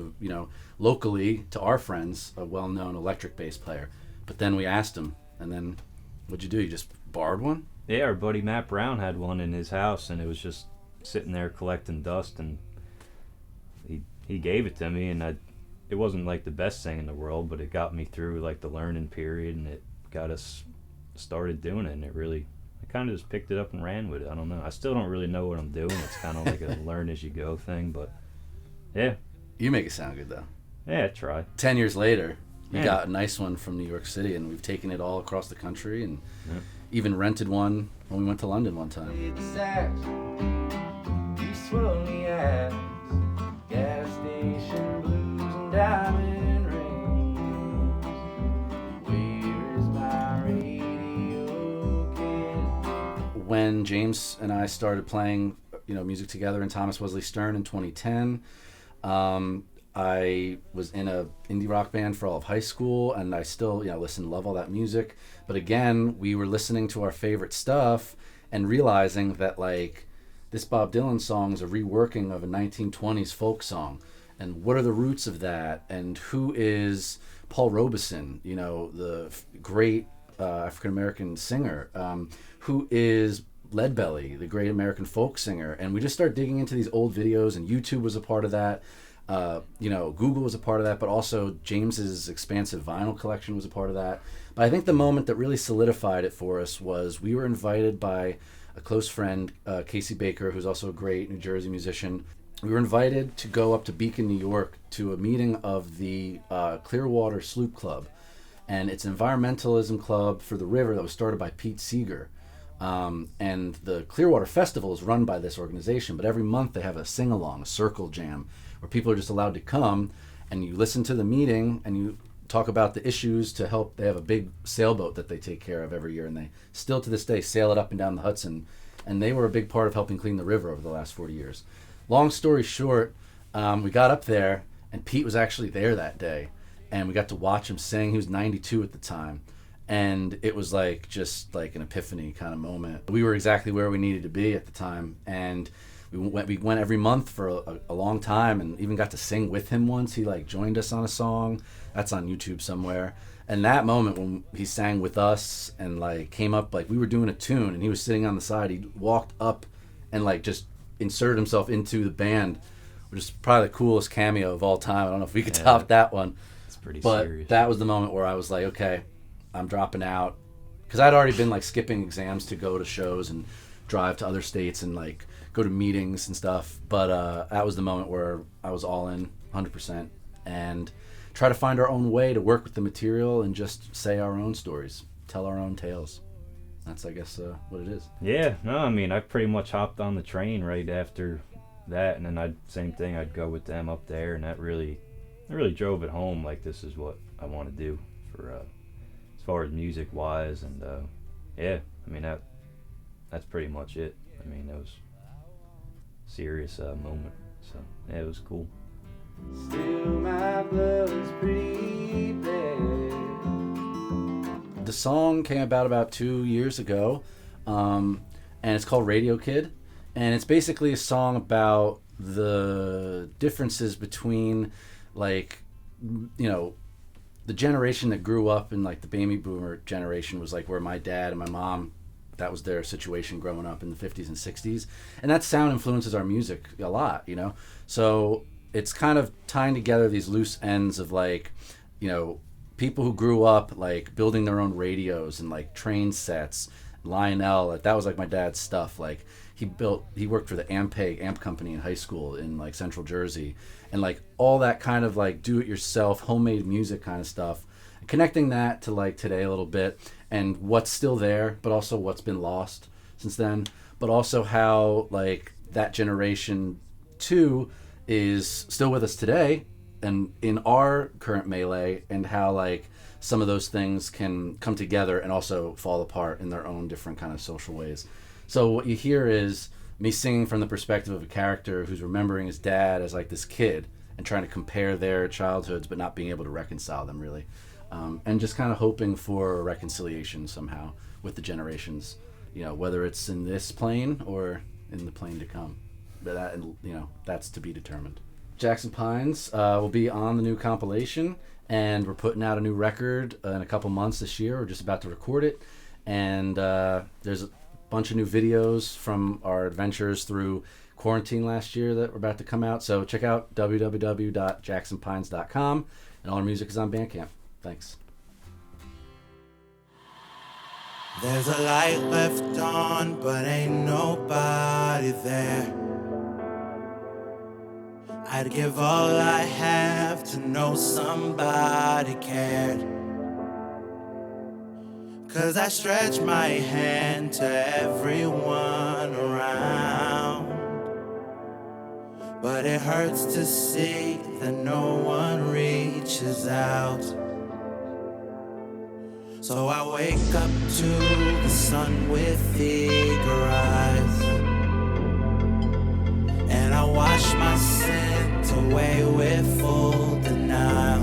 locally to our friends a well-known electric bass player. But then we asked him, and then what'd you do? You just borrowed one? Yeah, our buddy Matt Brown had one in his house, and it was just sitting there collecting dust, and he gave it to me, and it wasn't like the best thing in the world, but it got me through like the learning period, and it got us started doing it, and I kind of just picked it up and ran with it. I don't know. I still don't really know what I'm doing. It's kind of like a learn as you go thing, but yeah. You make it sound good though. Yeah, I try. 10 years later, we got a nice one from New York City, and we've taken it all across the country, and even rented one when we went to London one time. Gas station blues and diamond rings. Where is my radio kid? When James and I started playing, music together in Thomas Wesley Stern in 2010, I was in a indie rock band for all of high school, and I still, listen, love all that music. But again, we were listening to our favorite stuff and realizing that this Bob Dylan song is a reworking of a 1920s folk song. And what are the roots of that? And who is Paul Robeson, the great African-American singer? Who is Leadbelly, the great American folk singer? And we just started digging into these old videos, and YouTube was a part of that. Google was a part of that, but also James's expansive vinyl collection was a part of that. But I think the moment that really solidified it for us was we were invited by a close friend, Casey Baker, who's also a great New Jersey musician. We were invited to go up to Beacon, New York, to a meeting of the Clearwater Sloop Club. And it's an environmentalism club for the river that was started by Pete Seeger. And the Clearwater Festival is run by this organization, but every month they have a sing-along, a circle jam, where people are just allowed to come, and you listen to the meeting, and you talk about the issues to help. They have a big sailboat that they take care of every year, and they still to this day sail it up and down the Hudson, and they were a big part of helping clean the river over the last 40 years. Long story short, we got up there, and Pete was actually there that day, and we got to watch him sing. He was 92 at the time, and it was just like an epiphany kind of moment. We were exactly where we needed to be at the time, and we went every month for a long time, and even got to sing with him once. He joined us on a song that's on YouTube somewhere. And that moment when he sang with us and came up, we were doing a tune, and he was sitting on the side, he walked up and just inserted himself into the band, which is probably the coolest cameo of all time. I don't know if we could top that one. It's pretty serious. But that was the moment where I was like, okay, I'm dropping out, because I'd already been skipping exams to go to shows and drive to other states and go to meetings and stuff. But that was the moment where I was all in 100% and try to find our own way to work with the material and just say our own stories, tell our own tales. That's, I guess, what it is. Yeah, no, I mean, I pretty much hopped on the train right after that, and then I'd go with them up there, and that really drove it home. This is what I want to do for as far as music wise, and yeah, I mean that's pretty much it. I mean, that was a serious moment, so yeah, it was cool. Still my blood is pretty bad. the song came about 2 years ago, and it's called Radio Kid, and it's basically a song about the differences between, like, you know, the generation that grew up in, like, the baby boomer generation was, like, where my dad and my mom, that was their situation growing up in the 50s and 60s. And that sound influences our music a lot, you know? So it's kind of tying together these loose ends of, like, you know, people who grew up, like, building their own radios and, like, train sets. Lionel, like, that was, like, my dad's stuff. Like, he worked for the Ampeg amp company in high school in, like, Central Jersey. And, like, all that kind of, like, do-it-yourself, homemade music kind of stuff. Connecting that to, like, today a little bit, and what's still there, but also what's been lost since then. But also how, like, that generation, too, is still with us today, and in our current melee, and how, like, some of those things can come together and also fall apart in their own different kind of social ways. So what you hear is me singing from the perspective of a character who's remembering his dad as, like, this kid and trying to compare their childhoods but not being able to reconcile them, really. And just kind of hoping for a reconciliation somehow with the generations, you know, whether it's in this plane or in the plane to come. But that, you know, that's to be determined. Jackson Pines will be on the new compilation, and we're putting out a new record in a couple months this year. We're just about to record it, and there's a bunch of new videos from our adventures through quarantine last year that we're about to come out. So check out www.jacksonpines.com, and all our music is on Bandcamp. Thanks. There's a light left on, but ain't nobody there. I'd give all I have to know somebody cared. 'Cause I stretch my hand to everyone around, but it hurts to see that no one reaches out. So I wake up to the sun with eager eyes, and I wash my sins away with full denial.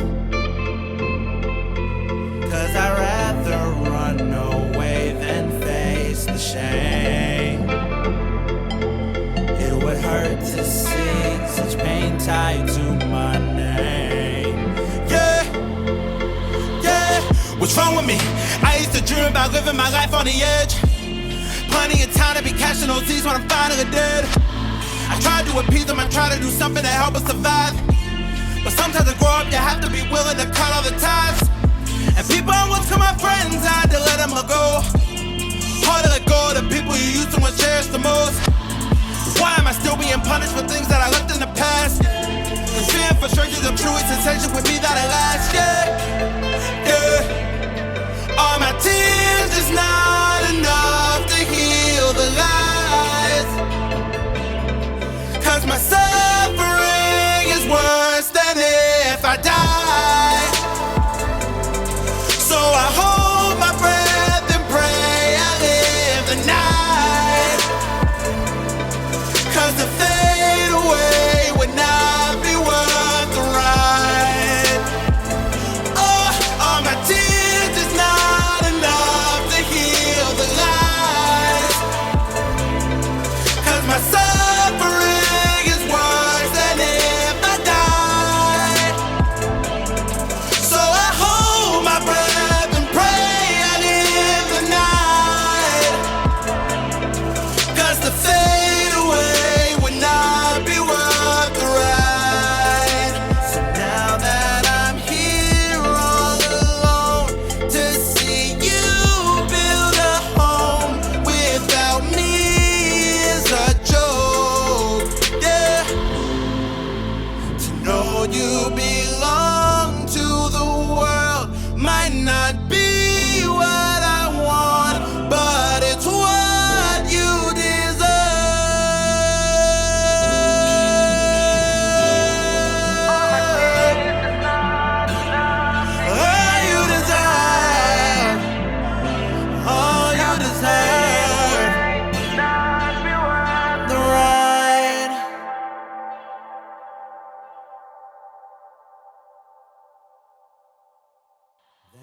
'Cause I'd rather run away than face the shame. It would hurt to see such pain tied to my name. Yeah, yeah, what's wrong with me? I used to dream about living my life on the edge. Plenty of time to be catching those Z's when I'm finally dead. I tried to appease them, I tried to do something to help us survive. But sometimes to grow up, you have to be willing to cut all the ties. And people I once called my friends, I had to let them go. Hard to let go of the people you used to want to cherish the most. Why am I still being punished for things that I left in the past? And fearing for strangers of true sensation with me that I last, yeah, yeah. All my tears just not enough to heal the lies. 'Cause my suffering is worse than if I die. So I hold my breath and pray I live the night. 'Cause to fade away would not be worth the ride.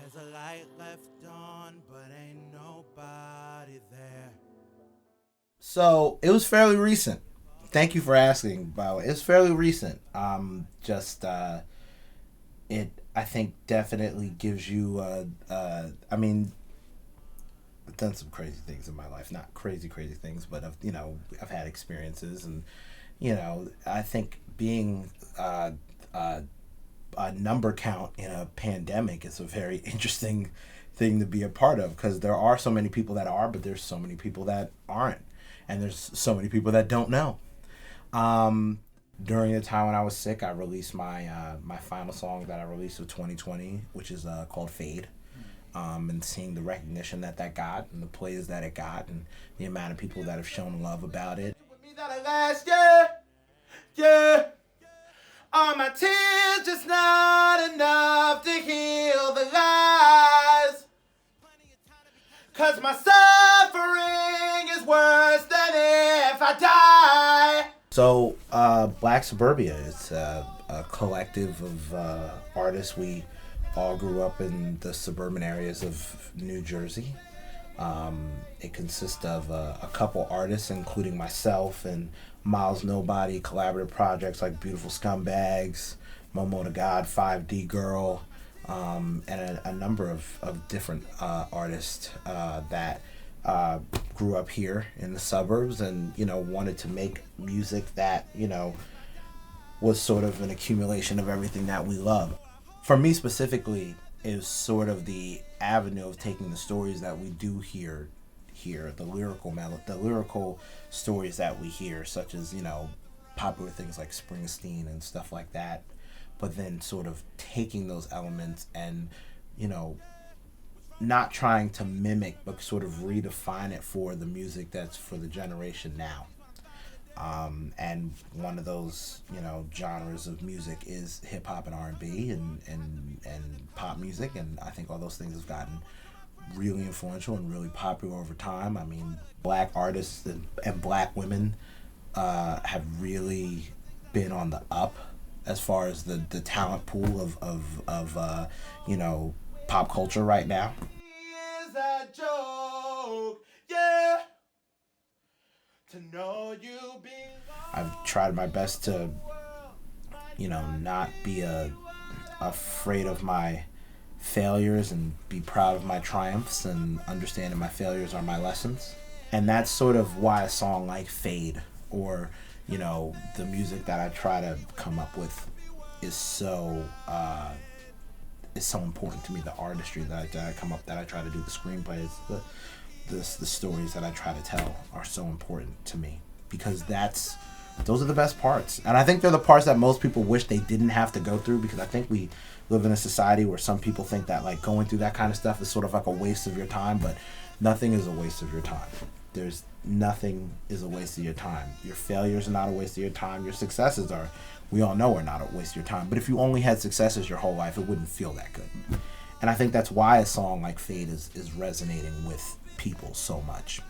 There's a light left on, but ain't nobody there. So it was fairly recent. Thank you for asking, by the way. It's fairly recent. It I think definitely gives you. I mean, I've done some crazy things in my life. Not crazy things, but I've had experiences, and I think being a number count in a pandemic is a very interesting thing to be a part of, because there are so many people that are, but there's so many people that aren't, and there's so many people that don't know. During the time when I was sick, I released my my final song that I released of 2020, which is called Fade. And seeing the recognition that got, and the plays that it got, and the amount of people that have shown love about it. Last year, yeah, all my tears just not enough to heal the lies. 'Cause my suffering is worse than if I die. So, Black Suburbia is a collective of artists. We all grew up in the suburban areas of New Jersey. It consists of a couple artists, including myself and Miles Nobody, collaborative projects like Beautiful Scumbags, Momo to God, 5D Girl, and a number of different artists that grew up here in the suburbs and, wanted to make music that, was sort of an accumulation of everything that we love. For me specifically, it was sort of the avenue of taking the stories that we do hear, the lyrical stories that we hear, such as, popular things like Springsteen and stuff like that, but then sort of taking those elements and, not trying to mimic, but sort of redefine it for the music that's for the generation now. And one of those, genres of music is hip hop and R&B and pop music, and I think all those things have gotten really influential and really popular over time. I mean, black artists and black women have really been on the up as far as the talent pool of pop culture right now. Is a joke, yeah. To know you I've tried my best to, not be afraid of my failures and be proud of my triumphs and understanding my failures are my lessons. And that's sort of why a song like Fade or, the music that I try to come up with is so important to me. The artistry that I come up, that I try to do, the screenplays, the stories that I try to tell are so important to me, because those are the best parts. And I think they're the parts that most people wish they didn't have to go through, because I think we live in a society where some people think that like going through that kind of stuff is sort of like a waste of your time, but nothing is a waste of your time. Nothing is a waste of your time. Your failures are not a waste of your time. Your successes are, we all know, are not a waste of your time. But if you only had successes your whole life, it wouldn't feel that good. And I think that's why a song like Fade is resonating with people so much.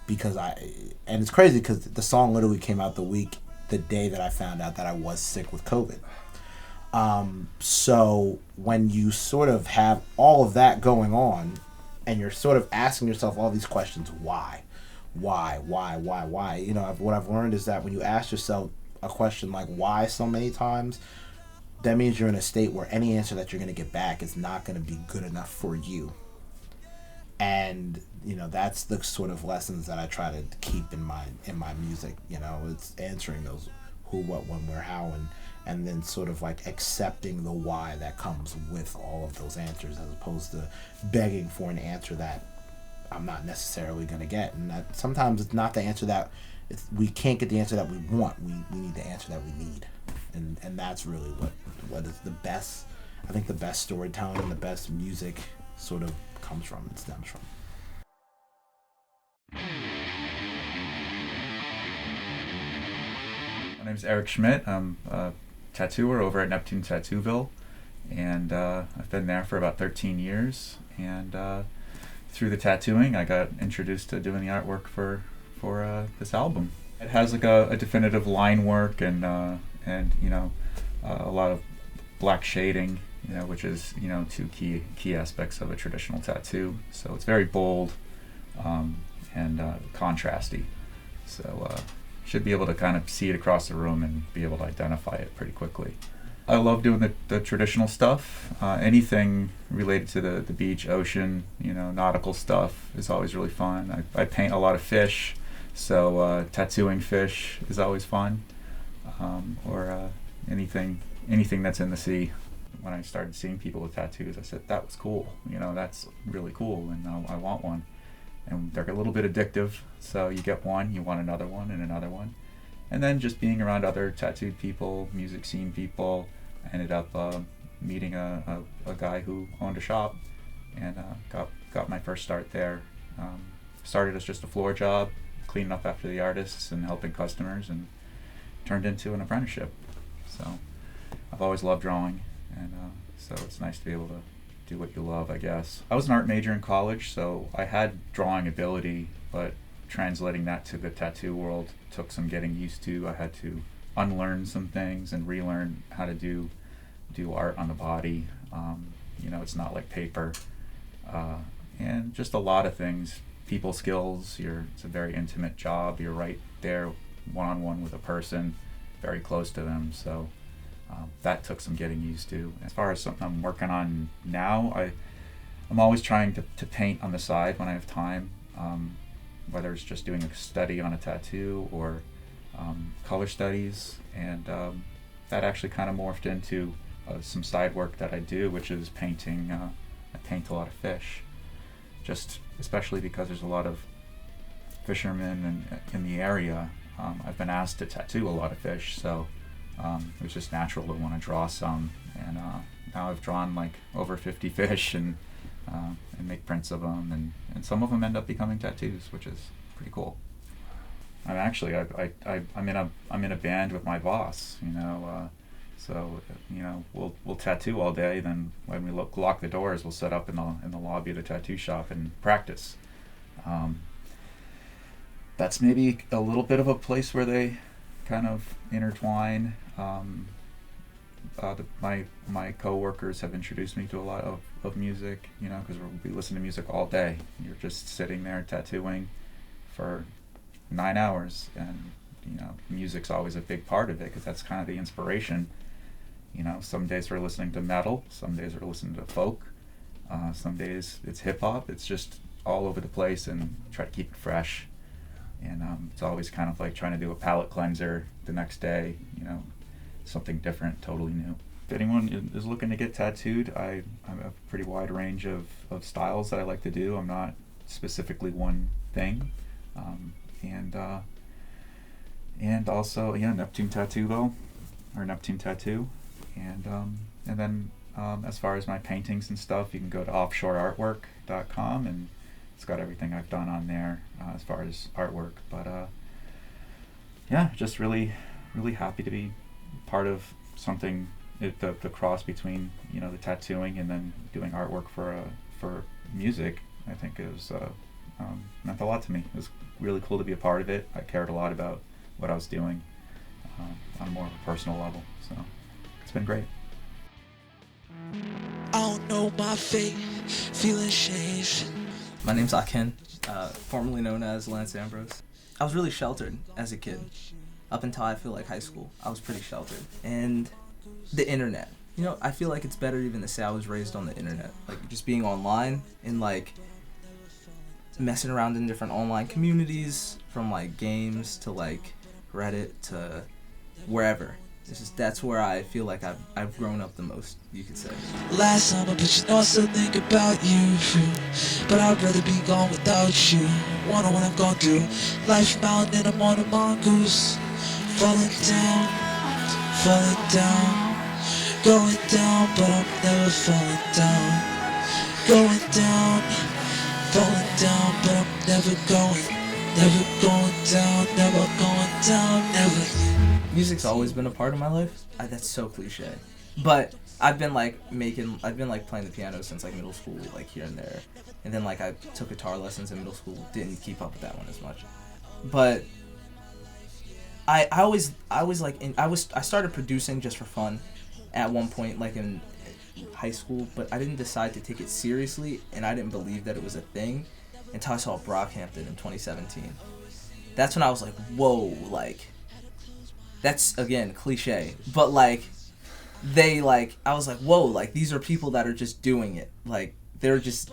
Because and it's crazy because the song literally came out the day that I found out that I was sick with COVID. So when you sort of have all of that going on and you're sort of asking yourself all these questions, why? What I've learned is that when you ask yourself a question like why so many times, that means you're in a state where any answer that you're going to get back is not going to be good enough for you. And that's the sort of lessons that I try to keep in my music. It's answering those who, what, when, where, how, and then sort of like accepting the why that comes with all of those answers, as opposed to begging for an answer that I'm not necessarily going to get. And that sometimes it's not the answer that we can't get the answer that we want. We need the answer that we need, and that's really what is the best. I think the best storytelling and the best music sort of comes from and stems from. My name's Erik Schmidt. I'm a tattooer over at Neptune Tattooville, and I've been there for about 13 years. And through the tattooing, I got introduced to doing the artwork for this album. It has like a definitive line work and a lot of black shading, which is, two key aspects of a traditional tattoo. So it's very bold and contrasty. So should be able to kind of see it across the room and be able to identify it pretty quickly. I love doing the traditional stuff. Anything related to the beach, ocean, nautical stuff is always really fun. I paint a lot of fish, so tattooing fish is always fun. Or anything that's in the sea. When I started seeing people with tattoos, I said, that was cool. That's really cool, and I want one. And they're a little bit addictive, so you get one, you want another one, and another one. And then just being around other tattooed people, music scene people, I ended up meeting a guy who owned a shop, and got my first start there. Started as just a floor job, cleaning up after the artists and helping customers, and turned into an apprenticeship. So I've always loved drawing, and so it's nice to be able to do what you love, I guess. I was an art major in college, so I had drawing ability, but translating that to the tattoo world took some getting used to. I had to unlearn some things and relearn how to do art on the body. It's not like paper, and just a lot of things. People skills. It's a very intimate job. You're right there, one-on-one with a person, very close to them. So that took some getting used to. As far as something I'm working on now, I'm always trying to paint on the side when I have time. Whether it's just doing a study on a tattoo or color studies, and that actually kind of morphed into some side work that I do, which is painting. I paint a lot of fish, just especially because there's a lot of fishermen in the area. I've been asked to tattoo a lot of fish, so it was just natural to want to draw some, and now I've drawn like over 50 fish and make prints of them, and some of them end up becoming tattoos, which is pretty cool. I'm actually I'm in a band with my boss, so we'll tattoo all day. Then when we lock the doors, we'll set up in the lobby of the tattoo shop and practice. That's maybe a little bit of a place where they kind of intertwine. My co-workers have introduced me to a lot of music, because we listen to music all day. You're just sitting there tattooing for 9 hours, and music's always a big part of it, because that's kind of the inspiration. Some days we're listening to metal, some days we're listening to folk, some days it's hip-hop. It's just all over the place, and try to keep it fresh. And it's always kind of like trying to do a palate cleanser the next day, something different, totally new. If anyone is looking to get tattooed, I have a pretty wide range of styles that I like to do. I'm not specifically one thing. And also, Neptune Tattoo, or Neptune Tattoo. And then as far as my paintings and stuff, you can go to offshoreartwork.com, and it's got everything I've done on there as far as artwork. But just really, really happy to be part of something, the cross between the tattooing and then doing artwork for music. I think it was meant a lot to me. It was really cool to be a part of it. I cared a lot about what I was doing on more of a personal level. So it's been great. I don't know my fate, feeling changed. My name's Akin, formerly known as Lance Ambrose. I was really sheltered as a kid. Up until I feel like high school, I was pretty sheltered. And the internet. I feel like it's better even to say I was raised on the internet. Like, just being online and, like, messing around in different online communities, from, like, games to, like, Reddit to wherever. That's where I feel like I've grown up the most, you could say. Last summer, but I still think about you. But I'd rather be gone without you. Wonder what I'm gonna do. Life mountain, I'm on a mongoose. Falling down, going down, but I'm never falling down. Going down, falling down, but I'm never going down, never. Music's always been a part of my life. That's so cliche, but I've been playing the piano since like middle school, like here and there, and then like I took guitar lessons in middle school. Didn't keep up with that one as much, but I started producing just for fun at one point, like in high school, but I didn't decide to take it seriously, and I didn't believe that it was a thing until I saw Brockhampton in 2017. That's when I was like, whoa, like, that's, again, cliche, but, like, they, like, I was like, whoa, like, these are people that are just doing it. Like, they're just,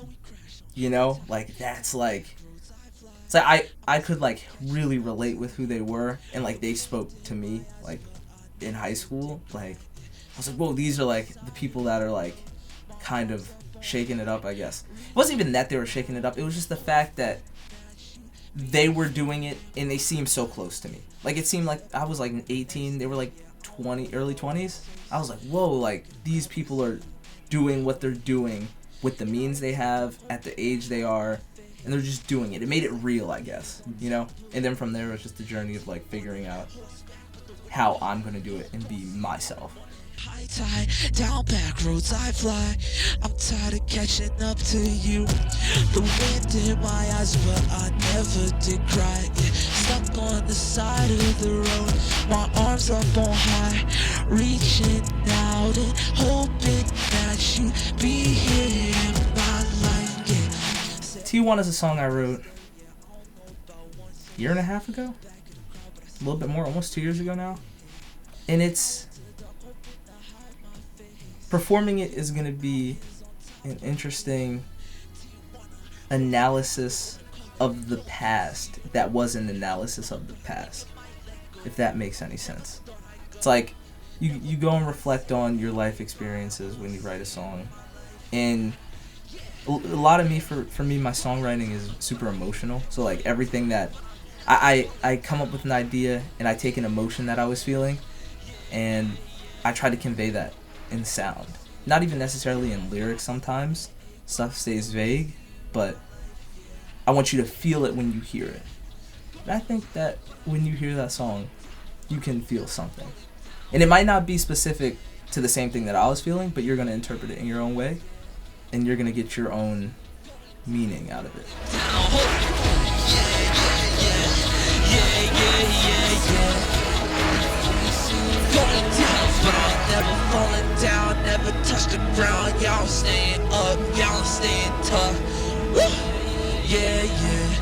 you know, like, that's, like, it's like I could, like, really relate with who they were, and, like, they spoke to me, like, in high school. Like, I was like, whoa, these are, like, the people that are, like, kind of shaking it up, I guess. It wasn't even that they were shaking it up. It was just the fact that they were doing it, and they seemed so close to me. Like, it seemed like I was, like, 18. They were, like, 20, early 20s. I was like, whoa, like, these people are doing what they're doing with the means they have at the age they are, and they're just doing it. It made it real, I guess, you know? And then from there, it was just the journey of, like, figuring out how I'm going to do it and be myself. High tide, down back roads I fly. I'm tired of catching up to you. The wind in my eyes, but I never did cry. Yeah. Stuck on the side of the road, my arms up on high, reaching out and hoping that you be here in my life. Yeah. T1 is a song I wrote a year and a half ago, a little bit more, almost 2 years ago now, and it's performing it is going to be an interesting analysis of the past that was an analysis of the past, if that makes any sense. It's like you go and reflect on your life experiences when you write a song, and a lot of me, for me, my songwriting is super emotional. So like everything that I come up with an idea and I take an emotion that I was feeling and I try to convey that in sound. Not even necessarily in lyrics sometimes. Stuff stays vague, but I want you to feel it when you hear it. And I think that when you hear that song, you can feel something. And it might not be specific to the same thing that I was feeling, but you're going to interpret it in your own way, and you're going to get your own meaning out of it. But I'm never falling down, never touch the ground. Y'all staying up, y'all staying tough. Woo! Yeah, yeah.